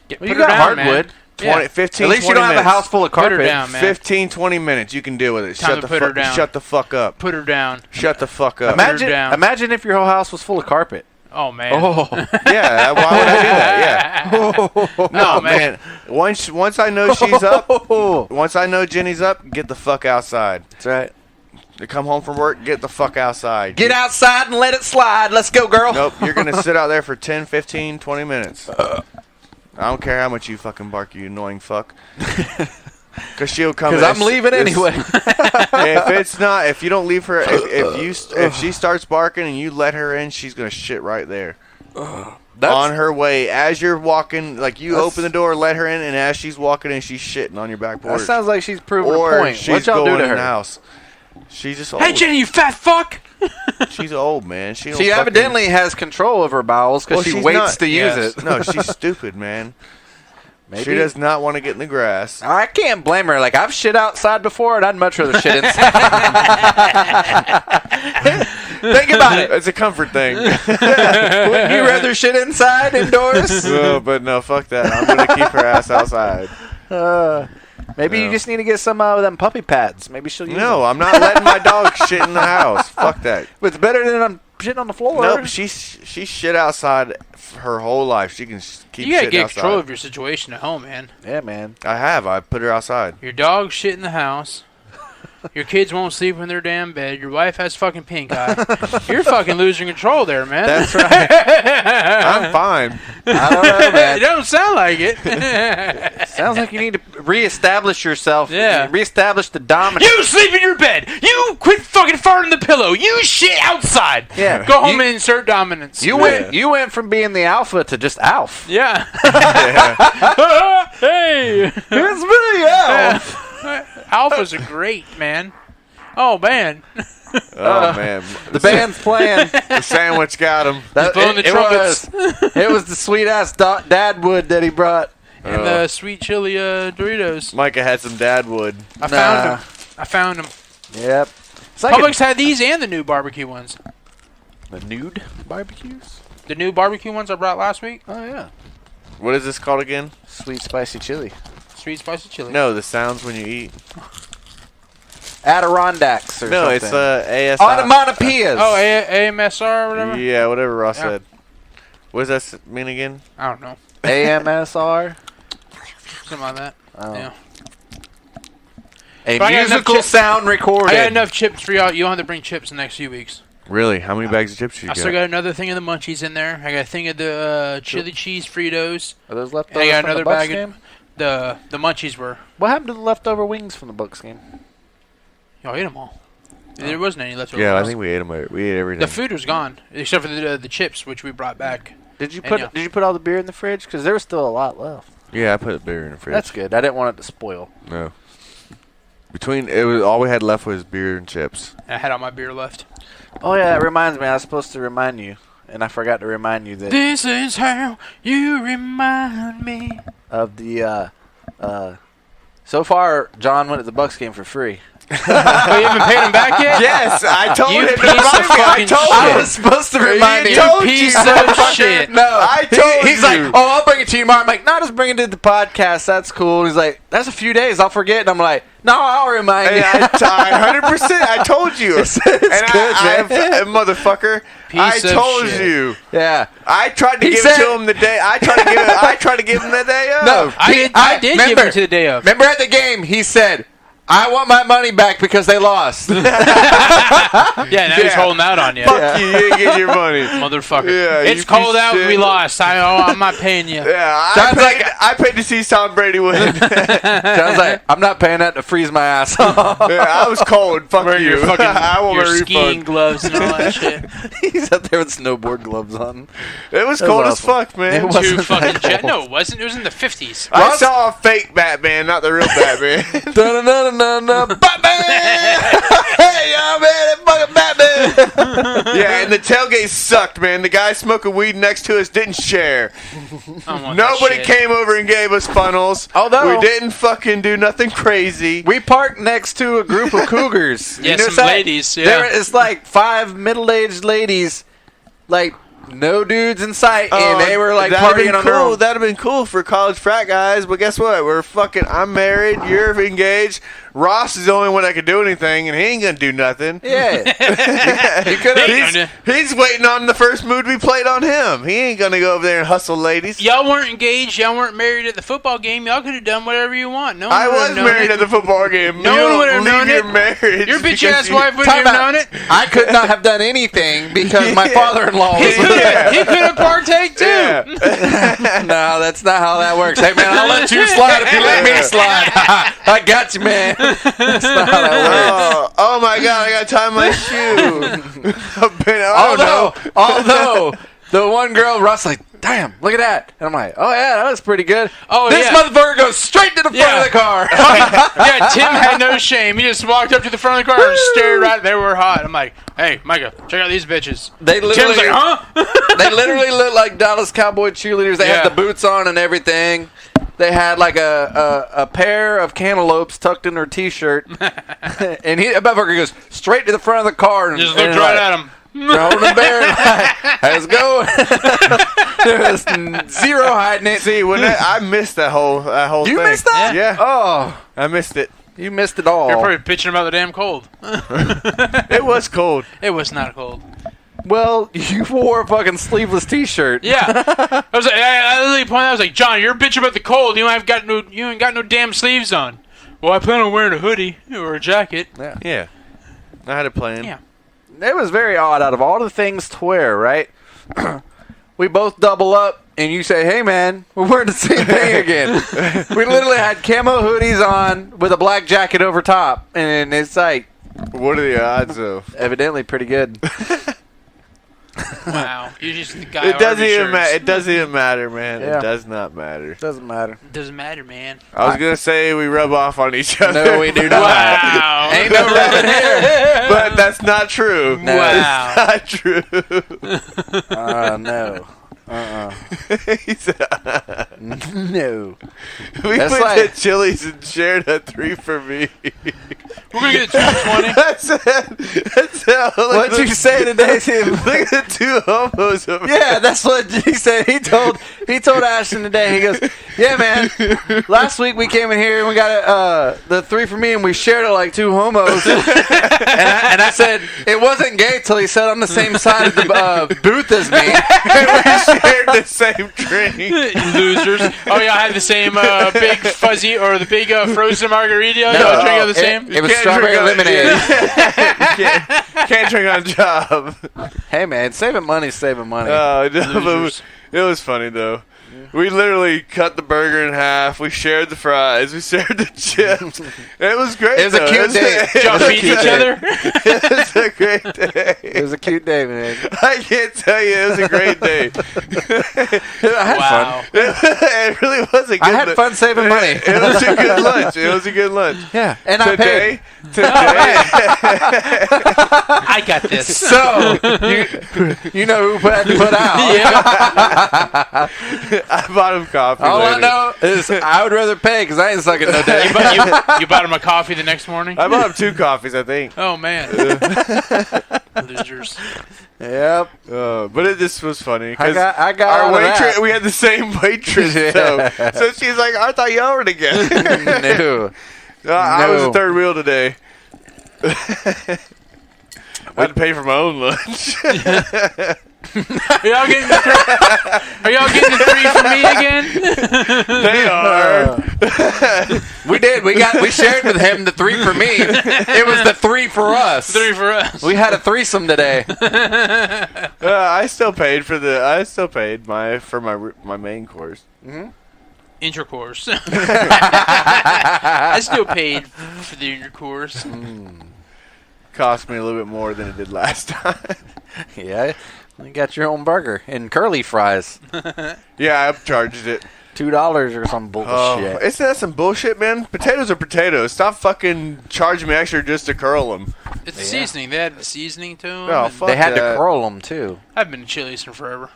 Speaker 3: Put
Speaker 1: you
Speaker 3: her
Speaker 1: got
Speaker 3: down,
Speaker 1: hardwood.
Speaker 3: man.
Speaker 2: 20,
Speaker 3: Yeah.
Speaker 2: 15,
Speaker 1: At least you
Speaker 2: 20
Speaker 1: don't have a
Speaker 2: minutes.
Speaker 1: house full of
Speaker 3: Put her
Speaker 1: carpet.
Speaker 3: down, man.
Speaker 2: 15, 20 minutes. You can deal with it.
Speaker 3: Time to put her down.
Speaker 2: Shut the fuck up.
Speaker 3: Put her down.
Speaker 2: Shut the fuck up.
Speaker 3: Put her down.
Speaker 1: Imagine if your whole house was full of carpet.
Speaker 3: Oh man.
Speaker 1: Oh,
Speaker 2: Yeah, why would I do that? Yeah.
Speaker 3: No,
Speaker 2: man. Once I know she's up, once I know Jenny's up, get the fuck outside.
Speaker 1: that's right.
Speaker 2: To come home from work, get the fuck outside.
Speaker 1: Get outside and let it slide. Let's go, girl.
Speaker 2: Nope, you're going to sit out there for 10, 15, 20 minutes. I don't care how much you fucking bark, you annoying fuck. Because she'll come.
Speaker 1: Because I'm leaving anyway.
Speaker 2: If you don't leave her, if she starts barking and you let her in, she's going to shit right there. On her way, as you're walking, like you open the door, let her in, and as she's walking in, she's shitting on your back porch.
Speaker 1: That sounds like she's proving
Speaker 2: or
Speaker 1: a point.
Speaker 2: she's
Speaker 1: What y'all
Speaker 2: going
Speaker 1: do to
Speaker 2: in
Speaker 1: her?
Speaker 2: the house. She's just old.
Speaker 3: Hey Jenny, you fat fuck.
Speaker 2: She's old, man. She
Speaker 1: evidently has control of her bowels because she waits to use
Speaker 3: Yes.
Speaker 1: it.
Speaker 2: No, she's stupid, man.
Speaker 1: Maybe.
Speaker 2: She does not want to get in the grass.
Speaker 1: I can't blame her. Like, I've shit outside before, and I'd much rather shit inside. Think about it.
Speaker 2: It's a comfort thing.
Speaker 1: Wouldn't you rather shit inside indoors?
Speaker 2: But no, fuck that. I'm going to keep her ass outside.
Speaker 1: Maybe you just need to get some of them puppy pads. Maybe she'll use them.
Speaker 2: No, I'm not letting my dog shit in the house. Fuck that.
Speaker 1: But it's better than I'm shitting on the floor.
Speaker 2: Nope, she shit outside her whole life. She can keep
Speaker 3: You gotta
Speaker 2: shitting
Speaker 3: get
Speaker 2: outside.
Speaker 3: control of your situation at home, man.
Speaker 1: Yeah, man.
Speaker 2: I put her outside.
Speaker 3: Your dog shit in the house. Your kids won't sleep in their damn bed. Your wife has fucking pink eye. You're fucking losing control there, man.
Speaker 1: That's right.
Speaker 2: I'm fine.
Speaker 1: I don't know,
Speaker 3: It
Speaker 1: man.
Speaker 3: don't sound like it.
Speaker 1: Sounds like you need to reestablish yourself.
Speaker 3: Yeah.
Speaker 1: Reestablish the dominance.
Speaker 3: You sleep in your bed. You quit fucking farting the pillow. You shit outside.
Speaker 1: Yeah.
Speaker 3: Go home and insert dominance.
Speaker 1: You went from being the alpha to just Alf.
Speaker 3: Yeah.
Speaker 2: Yeah.
Speaker 3: Hey.
Speaker 1: It's me, Alf.
Speaker 3: Alphas are great, man. Oh, man.
Speaker 2: Oh, man.
Speaker 1: The band's playing.
Speaker 2: The sandwich got him.
Speaker 3: blowing the trumpets.
Speaker 1: It was the sweet ass dad wood that he brought.
Speaker 3: And the sweet chili Doritos.
Speaker 2: Micah had some dad wood.
Speaker 3: I found them.
Speaker 1: Yep. It's like
Speaker 3: Publix had these and the new barbecue ones.
Speaker 1: the nude barbecues.
Speaker 3: The new barbecue ones I brought last week.
Speaker 1: Oh yeah.
Speaker 2: What is this called again?
Speaker 1: Sweet spicy chili.
Speaker 3: Sweet spicy chili.
Speaker 2: No, the sounds when you eat.
Speaker 1: Adirondacks or
Speaker 2: No,
Speaker 1: something.
Speaker 2: it's ASI.
Speaker 1: Onomatopoeias.
Speaker 3: Oh, AMSR or whatever?
Speaker 2: Yeah, whatever Ross
Speaker 3: Yeah.
Speaker 2: said. What does that mean again?
Speaker 3: I don't know.
Speaker 1: AMSR.
Speaker 3: Something like that.
Speaker 1: Oh.
Speaker 3: Yeah.
Speaker 1: A
Speaker 3: But I got enough
Speaker 1: musical
Speaker 3: chips.
Speaker 1: sound recorded.
Speaker 3: I got enough chips for y'all. You don't have to bring chips in the next few weeks.
Speaker 2: Really? How many bags of chips you
Speaker 3: I still got another thing of the munchies in there. I got a thing of the chili cheese Fritos.
Speaker 1: Are those left
Speaker 3: And I
Speaker 1: over
Speaker 3: got
Speaker 1: from
Speaker 3: another
Speaker 1: the Bucks
Speaker 3: bag of
Speaker 1: game?
Speaker 3: the munchies were.
Speaker 1: What happened to the leftover wings from the Bucks game?
Speaker 3: Y'all ate them all. There wasn't any left over.
Speaker 2: Yeah, I think we ate them. We ate everything.
Speaker 3: The food was gone except for the chips, which we brought back.
Speaker 1: Did you
Speaker 3: And
Speaker 1: put
Speaker 3: yeah.
Speaker 1: Did you put all the beer in the fridge? Because there was still a lot left.
Speaker 2: Yeah, I put a beer in the fridge.
Speaker 1: That's good. I didn't want it to spoil.
Speaker 2: No. It was all we had left was beer and chips.
Speaker 3: I had all my beer left.
Speaker 1: Oh yeah, that reminds me. I was supposed to remind you, and I forgot to remind you that
Speaker 3: This is how you remind me.
Speaker 1: of the. So far, John went to the Bucks game for free.
Speaker 3: Oh, you haven't paid him back yet?
Speaker 2: Yes, I told
Speaker 3: You
Speaker 2: him to
Speaker 3: piece
Speaker 2: remind
Speaker 3: of
Speaker 2: me. I
Speaker 3: fucking
Speaker 2: told
Speaker 3: shit.
Speaker 1: I
Speaker 2: him.
Speaker 1: was supposed to remind
Speaker 2: He
Speaker 1: you.
Speaker 2: told
Speaker 3: piece
Speaker 2: you,
Speaker 3: of
Speaker 2: motherfucker.
Speaker 3: shit.
Speaker 1: No,
Speaker 2: I told
Speaker 1: he's
Speaker 2: you.
Speaker 1: like, oh, I'll bring it to you tomorrow. I'm like, no, just bring it to the podcast. That's cool. He's like, that's a few days. I'll forget. And I'm like, no, I'll remind you.
Speaker 2: And I 100%. I told you.
Speaker 1: It's
Speaker 2: and
Speaker 1: good,
Speaker 2: I motherfucker. I
Speaker 3: Piece of
Speaker 2: told
Speaker 3: shit.
Speaker 2: you.
Speaker 1: Yeah.
Speaker 2: I tried to
Speaker 1: He
Speaker 2: give
Speaker 1: said-
Speaker 2: it to him the day. I tried to give him the day of.
Speaker 1: No,
Speaker 3: I did give
Speaker 1: remember,
Speaker 3: him to the day of.
Speaker 1: Remember at the game, he said, I want my money back because they lost.
Speaker 3: Yeah, now he's
Speaker 2: Yeah.
Speaker 3: holding out on you.
Speaker 2: Fuck you. You ain't getting your money.
Speaker 3: Motherfucker.
Speaker 2: Yeah,
Speaker 3: It's
Speaker 2: you
Speaker 3: cold
Speaker 2: piece
Speaker 3: out.
Speaker 2: of
Speaker 3: We
Speaker 2: shit.
Speaker 3: lost. I'm not paying you.
Speaker 2: Yeah,
Speaker 1: Sounds like-
Speaker 2: I paid to see Tom Brady win.
Speaker 1: John's like, I'm not paying that to freeze my ass off.
Speaker 2: Yeah, I was cold. Fuck
Speaker 3: Wearing
Speaker 2: you.
Speaker 3: your fucking
Speaker 2: I want
Speaker 3: your
Speaker 2: my
Speaker 3: skiing
Speaker 2: refund.
Speaker 3: gloves and all that shit.
Speaker 1: He's out there with snowboard gloves on.
Speaker 2: It was
Speaker 1: That
Speaker 2: cold
Speaker 1: was
Speaker 2: as
Speaker 1: awful.
Speaker 2: fuck, man.
Speaker 1: It was-
Speaker 3: Two
Speaker 1: Wasn't
Speaker 3: fucking
Speaker 1: that
Speaker 3: jet.
Speaker 1: cold?
Speaker 3: No, it wasn't. It was in the 50s.
Speaker 2: I saw a fake Batman, not the real Batman.
Speaker 1: Dun-dun-dun-dun-dun, Batman! Hey, y'all, man, that fucking Batman!
Speaker 2: Yeah, and the tailgate sucked, man. The guy smoking weed next to us didn't share.
Speaker 3: I don't want that
Speaker 2: Nobody
Speaker 3: shit.
Speaker 2: came over and gave us funnels.
Speaker 1: Although-
Speaker 2: we didn't fucking do nothing crazy.
Speaker 1: We parked next to a group of cougars.
Speaker 3: Yeah,
Speaker 1: notice
Speaker 3: some
Speaker 1: that?
Speaker 3: ladies, yeah.
Speaker 1: There is like 5 middle-aged ladies, like no dudes in sight, and they were like
Speaker 2: that'd
Speaker 1: partying
Speaker 2: been
Speaker 1: on their
Speaker 2: cool.
Speaker 1: own.
Speaker 2: That'd have been cool for college frat guys, but guess what? I'm married, you're engaged. Ross is the only one that can do anything, and he ain't gonna do nothing.
Speaker 1: Yeah. You could have.
Speaker 2: He's waiting on the first mood we played on him. He ain't gonna go over there and hustle ladies.
Speaker 3: Y'all weren't engaged. Y'all weren't married at the football game. Y'all could have done whatever you want. No one
Speaker 2: I
Speaker 3: would
Speaker 2: was
Speaker 3: have known
Speaker 2: married
Speaker 3: it.
Speaker 2: at the football game.
Speaker 3: No
Speaker 2: You
Speaker 3: one
Speaker 2: don't
Speaker 3: would have
Speaker 2: leave
Speaker 3: known
Speaker 2: your
Speaker 3: it.
Speaker 2: marriage.
Speaker 3: Your bitch
Speaker 2: because
Speaker 3: ass
Speaker 2: you-
Speaker 3: wife wouldn't
Speaker 1: Time
Speaker 3: have
Speaker 1: out.
Speaker 3: known it.
Speaker 1: I could not have done anything because my father-in-law was
Speaker 2: Yeah.
Speaker 3: He could have partake too.
Speaker 2: Yeah.
Speaker 1: No, that's not how that works. Hey, man, I'll let you slide if you let me slide. I got you, man. That's not how that works.
Speaker 2: Oh my god, I gotta tie my shoe.
Speaker 1: Although the one girl, Russ, like, damn, look at that. And I'm like, oh, yeah, that was pretty good.
Speaker 3: Oh,
Speaker 1: this
Speaker 3: yeah.
Speaker 1: motherfucker goes straight to the front of the car.
Speaker 3: Yeah, Tim had no shame. He just walked up to the front of the car and stared right. They were hot. I'm like, hey, Micah, check out these bitches.
Speaker 1: They
Speaker 3: Tim's
Speaker 1: literally,
Speaker 3: like, huh?
Speaker 1: they literally look like Dallas Cowboy cheerleaders. They had
Speaker 3: Yeah.
Speaker 1: the boots on and everything. They had like a pair of cantaloupes tucked in their T-shirt. And that motherfucker goes straight to the front of the car. And
Speaker 3: Just looked right at him.
Speaker 1: They're holding a bear. How's it going? There was zero hiding it.
Speaker 2: See, I missed that whole
Speaker 1: You
Speaker 2: thing.
Speaker 1: missed that?
Speaker 2: Yeah.
Speaker 1: Oh,
Speaker 2: I missed it.
Speaker 1: you missed it all.
Speaker 3: You're probably bitching about the damn cold.
Speaker 2: It was cold.
Speaker 3: It was not cold.
Speaker 1: Well, you wore a fucking sleeveless T-shirt.
Speaker 3: Yeah, I was like, I literally pointed out, I was like, John, you're bitching about the cold. You ain't got no damn sleeves on. Well, I plan on wearing a hoodie or a jacket.
Speaker 2: Yeah. I had a plan.
Speaker 3: Yeah.
Speaker 1: It was very odd. Out of all the things to wear, right? We both double up, and you say, "Hey, man, we're wearing the same thing again." We literally had camo hoodies on with a black jacket over top, and it's like
Speaker 2: What are the odds of?
Speaker 1: evidently pretty good.
Speaker 3: Wow, you're just the guy.
Speaker 2: It doesn't even
Speaker 3: shirts.
Speaker 2: matter. It doesn't even matter, man.
Speaker 1: Yeah.
Speaker 2: It does not matter.
Speaker 1: Doesn't matter.
Speaker 3: Doesn't matter, man.
Speaker 2: I was gonna say we rub off on each other.
Speaker 1: No, we do not.
Speaker 3: Wow.
Speaker 1: Ain't no rubbing here.
Speaker 2: But that's not true.
Speaker 1: No.
Speaker 3: Wow.
Speaker 2: Not true.
Speaker 1: No.
Speaker 2: He said,
Speaker 1: No.
Speaker 2: we
Speaker 1: That's
Speaker 2: went
Speaker 1: like-
Speaker 2: to Chili's and shared a 3 for me.
Speaker 3: We're gonna get 220.
Speaker 2: That's it. That's it.
Speaker 1: What'd you say today, Tim?
Speaker 2: Look at the two homos over
Speaker 1: Yeah, that's what he said. He told Ashton today. He goes, "Yeah, man. Last week we came in here and we got the 3 for me, and we shared it like 2 homos." and I said it wasn't gay till he sat on the same side of the booth as me.
Speaker 2: we shared the same drink.
Speaker 3: Losers. Oh, y'all had the same big fuzzy or the big frozen margarita. Y'all drink out the same.
Speaker 1: It was
Speaker 2: Can't
Speaker 1: strawberry
Speaker 2: drink on-
Speaker 1: lemonade.
Speaker 2: Can't drink on job.
Speaker 1: Hey, man, saving money, saving money.
Speaker 2: No,
Speaker 3: Losers.
Speaker 2: it was funny though. We literally cut the burger in half. We shared the fries. We shared the chips. It was great.
Speaker 1: It was a
Speaker 2: though.
Speaker 1: cute day.
Speaker 3: Y'all feed each other.
Speaker 2: It was a great day.
Speaker 1: It was a cute day, man.
Speaker 2: I can't tell you, it was a great day.
Speaker 1: I had
Speaker 3: Wow.
Speaker 1: fun.
Speaker 2: It really was a good
Speaker 1: I had fun saving money.
Speaker 2: It was a good lunch. It was a good lunch.
Speaker 1: Yeah, and I paid.
Speaker 2: Today,
Speaker 3: I got this.
Speaker 1: So you know who had to put out.
Speaker 3: Yeah.
Speaker 2: I bought him coffee.
Speaker 1: All
Speaker 2: later.
Speaker 1: I know is I would rather pay because I ain't sucking no dick.
Speaker 3: You bought him a coffee the next morning?
Speaker 2: I bought him 2 coffees, I think.
Speaker 3: Oh, man. Losers.
Speaker 1: Yep.
Speaker 2: But this was funny.
Speaker 1: I got
Speaker 2: our
Speaker 1: out of
Speaker 2: waitress.
Speaker 1: that.
Speaker 2: We had the same waitress though. So she's like, I thought y'all were together.
Speaker 1: No.
Speaker 2: I was
Speaker 1: No.
Speaker 2: the third wheel today. I had to pay for my own lunch.
Speaker 3: Are y'all getting the 3 for me again?
Speaker 2: They are.
Speaker 1: We did. We shared with him the 3 for me. It was the 3 for us.
Speaker 3: 3 for us.
Speaker 1: We had a threesome today.
Speaker 2: I still paid for my main course.
Speaker 3: Intercourse. I still paid for the intercourse.
Speaker 2: Cost me a little bit more than it did last time.
Speaker 1: Yeah. You got your own burger and curly fries.
Speaker 2: Yeah, I charged it.
Speaker 1: $2 or some bullshit.
Speaker 2: Isn't that some bullshit, man? Potatoes are potatoes. Stop fucking charging me extra just to curl them.
Speaker 3: It's the seasoning. They had the seasoning to them.
Speaker 2: Oh, fuck
Speaker 1: They had
Speaker 2: that.
Speaker 1: to curl them too.
Speaker 3: I've been to Chili's for forever.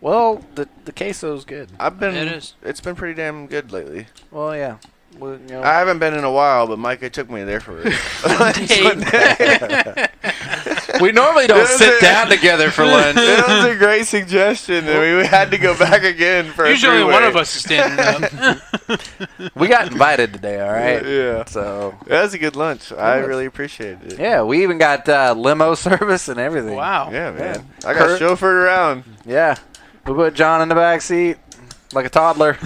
Speaker 1: Well, the queso's good.
Speaker 3: It is.
Speaker 2: It's been pretty damn good lately.
Speaker 1: Well, yeah. Well, you know.
Speaker 2: I haven't been in a while, but Micah took me there for it.
Speaker 1: We normally don't sit down together for lunch.
Speaker 2: It was a great suggestion, and we had to go back again for
Speaker 3: Usually
Speaker 2: a
Speaker 3: only
Speaker 2: three-way.
Speaker 3: one of us is standing up.
Speaker 1: We got invited today, all right?
Speaker 2: Yeah.
Speaker 1: So,
Speaker 2: That was a good lunch. I really appreciated it.
Speaker 1: yeah, we even got limo service and everything.
Speaker 3: Wow.
Speaker 2: Yeah, man. I got chauffeured around.
Speaker 1: Yeah. We put John in the back seat like a toddler.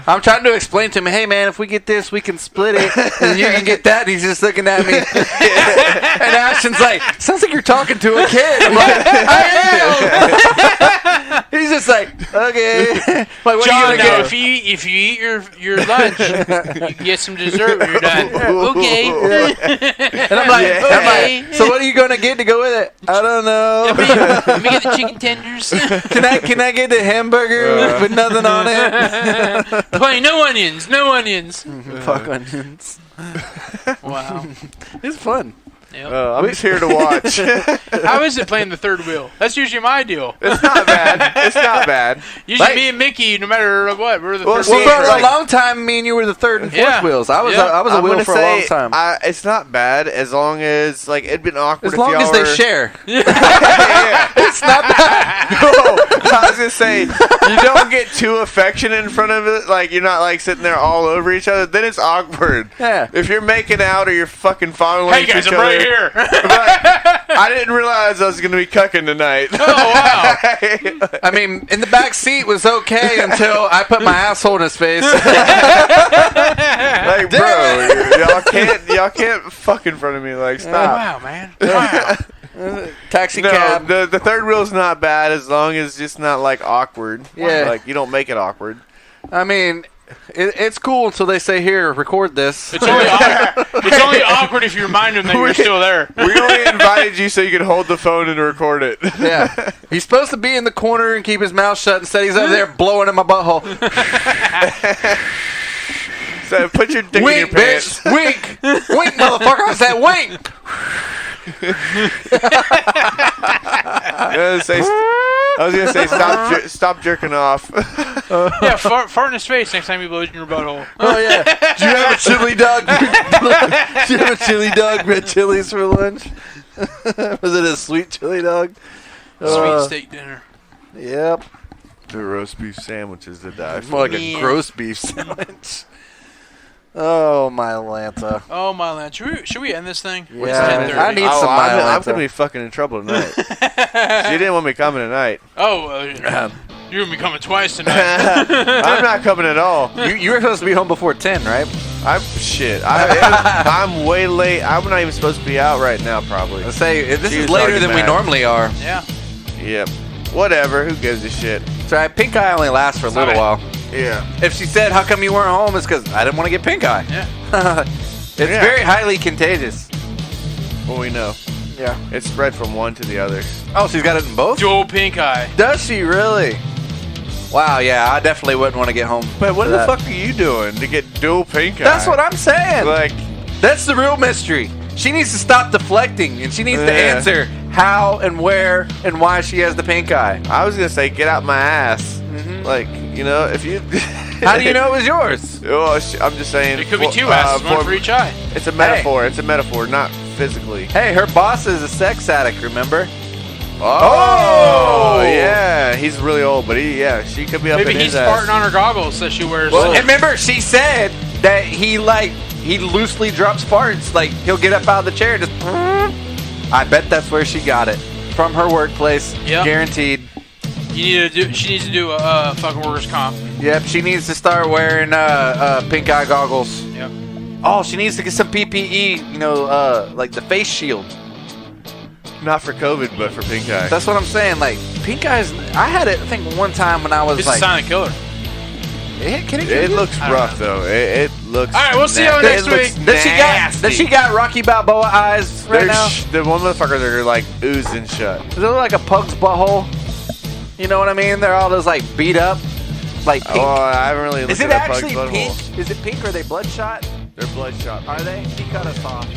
Speaker 1: I'm trying to explain to him, hey, man, if we get this, we can split it, and you can get that. And he's just looking at me. And Ashton's like, sounds like you're talking to a kid. I'm like, I am. He's just like, okay. Like, what
Speaker 3: John,
Speaker 1: are you
Speaker 3: now
Speaker 1: going to
Speaker 3: if you eat your lunch, you can get some dessert when you're done. Okay.
Speaker 1: And I'm like,
Speaker 3: Okay.
Speaker 1: so what are you going to get to go with it? I don't know.
Speaker 3: Let me get the chicken tenders.
Speaker 1: Can I get the hamburger with nothing on it?
Speaker 3: Plain, no onions, no onions.
Speaker 1: Fuck onions.
Speaker 3: Wow.
Speaker 1: It's fun.
Speaker 3: Yep.
Speaker 2: I'm just here to watch.
Speaker 3: How is it playing the third wheel? That's usually my deal.
Speaker 2: It's not bad. It's not bad.
Speaker 3: Usually
Speaker 1: Like-
Speaker 3: me and Mickey, no matter what, we're the
Speaker 2: Well,
Speaker 3: third
Speaker 2: see,
Speaker 1: Well,
Speaker 3: wheel.
Speaker 1: for
Speaker 2: like-
Speaker 1: a long time, me and you were the third and fourth
Speaker 3: Yeah.
Speaker 1: wheels. I was
Speaker 3: Yeah.
Speaker 1: a
Speaker 2: I'm
Speaker 1: wheel
Speaker 2: gonna
Speaker 1: for a
Speaker 2: say,
Speaker 1: long time.
Speaker 2: it's not bad as long as it'd been awkward.
Speaker 1: As
Speaker 2: if
Speaker 1: long
Speaker 2: y'all
Speaker 1: as they
Speaker 2: were-
Speaker 1: share.
Speaker 2: Yeah.
Speaker 1: It's not bad.
Speaker 2: No, I was gonna say you don't get too affectionate in front of it. Like you're not like sitting there all over each other. Then it's awkward.
Speaker 1: Yeah.
Speaker 2: If you're making out or you're fucking following
Speaker 3: Hey guys,
Speaker 2: each
Speaker 3: I'm
Speaker 2: other.
Speaker 3: right here.
Speaker 2: I didn't realize I was gonna be cucking tonight.
Speaker 3: Oh wow.
Speaker 1: I mean, in the back seat was okay until I put my asshole in his face.
Speaker 2: Like, bro, y'all can't fuck in front of me. Like, stop.
Speaker 3: Wow, man. Wow.
Speaker 1: Taxi
Speaker 2: No,
Speaker 1: cab.
Speaker 2: the third wheel's not bad as long as it's just not like awkward.
Speaker 1: Yeah.
Speaker 2: Like you don't make it awkward.
Speaker 1: I mean, it's cool until they say, here, record this.
Speaker 3: It's only awkward if you remind them that you're still there.
Speaker 2: We only invited you so you could hold the phone and record it.
Speaker 1: Yeah. He's supposed to be in the corner and keep his mouth shut. Instead, he's over there blowing in my butthole.
Speaker 2: So put your dick in your
Speaker 1: Wink,
Speaker 2: pants.
Speaker 1: bitch. Wink. Wink, motherfucker. I said wink.
Speaker 2: I was gonna say stop jerking off.
Speaker 3: Yeah, fart in his face next time he blows in your butthole.
Speaker 1: Oh, yeah. Do you have a chili dog? Do you have a chili dog? Red chilies for lunch? Was it a sweet chili dog?
Speaker 3: Sweet steak dinner.
Speaker 1: Yep.
Speaker 2: The roast beef sandwiches to die for.
Speaker 1: More like
Speaker 3: Yeah.
Speaker 1: a gross beef sandwich. Oh, my Lanta.
Speaker 3: Oh my land. Should we end this thing?
Speaker 1: Yeah,
Speaker 3: It's 10:30.
Speaker 1: I need some
Speaker 2: I'm
Speaker 1: Mylanta.
Speaker 2: gonna be fucking in trouble tonight. She didn't want me coming tonight.
Speaker 3: Oh, you're gonna be coming twice tonight.
Speaker 2: I'm not coming at all.
Speaker 1: You were supposed to be home before 10, right?
Speaker 2: I'm way late. I'm not even supposed to be out right now. Probably.
Speaker 1: Let's say this
Speaker 2: She
Speaker 1: is
Speaker 2: was
Speaker 1: later
Speaker 2: already
Speaker 1: than we
Speaker 2: mad.
Speaker 1: normally are.
Speaker 3: Yeah.
Speaker 2: Yep. Whatever. Who gives a shit?
Speaker 1: So pink eye only lasts for a little
Speaker 3: Alright.
Speaker 1: while.
Speaker 2: Yeah.
Speaker 1: If she said, how come you weren't home, it's because I didn't want to get pink eye.
Speaker 3: Yeah.
Speaker 1: It's very highly contagious.
Speaker 2: Well, we know.
Speaker 1: Yeah.
Speaker 2: It's spread from one to the other.
Speaker 1: Oh, she's got it in both?
Speaker 3: Dual pink eye.
Speaker 1: Does she really? Wow, yeah, I definitely wouldn't want to get home.
Speaker 2: But what
Speaker 1: for
Speaker 2: the
Speaker 1: that.
Speaker 2: fuck are you doing to get dual pink eye?
Speaker 1: That's what I'm saying.
Speaker 2: like.
Speaker 1: That's the real mystery. She needs to stop deflecting, and she needs to
Speaker 2: Yeah.
Speaker 1: answer how and where and why she has the pink eye.
Speaker 2: I was gonna say, get out my ass.
Speaker 1: Mm-hmm.
Speaker 2: Like, you know, if you...
Speaker 1: How do you know it was yours?
Speaker 2: Oh, I'm just saying.
Speaker 3: It could be two asses, one for each eye.
Speaker 2: It's a metaphor. It's a metaphor, not physically.
Speaker 1: Hey, her boss is a sex addict, remember?
Speaker 2: Oh, yeah. He's really old, but she could be up
Speaker 3: Maybe
Speaker 2: in
Speaker 3: he's
Speaker 2: his ass.
Speaker 3: farting on her goggles that she wears.
Speaker 1: Well, and remember, she said that he loosely drops farts. Like, he'll get up out of the chair and just... I bet that's where she got it. From her workplace.
Speaker 3: Yep.
Speaker 1: Guaranteed.
Speaker 3: She needs to do a fucking workers' comp.
Speaker 1: Yep, she needs to start wearing pink eye goggles.
Speaker 3: Yep.
Speaker 1: Oh, she needs to get some PPE, you know, like the face shield.
Speaker 2: Not for COVID, but for pink eye.
Speaker 1: That's what I'm saying. Like, pink eyes, I had it, I think, one time when I was
Speaker 3: It's
Speaker 1: like...
Speaker 3: a silent killer.
Speaker 2: It looks rough, though. It looks...
Speaker 3: All right, we'll see you next week.
Speaker 1: Does she got Rocky Balboa eyes right now?
Speaker 2: The one motherfuckers are like oozing shut.
Speaker 1: Does it look like a pug's butthole? You know what I mean? They're all just like beat up, like pink.
Speaker 2: Oh, I haven't really looked
Speaker 1: Is
Speaker 2: at
Speaker 1: it
Speaker 2: that pug's
Speaker 1: actually
Speaker 2: butthole.
Speaker 1: pink? Is it pink or are they bloodshot?
Speaker 2: They're bloodshot.
Speaker 1: Are they? He cut us off.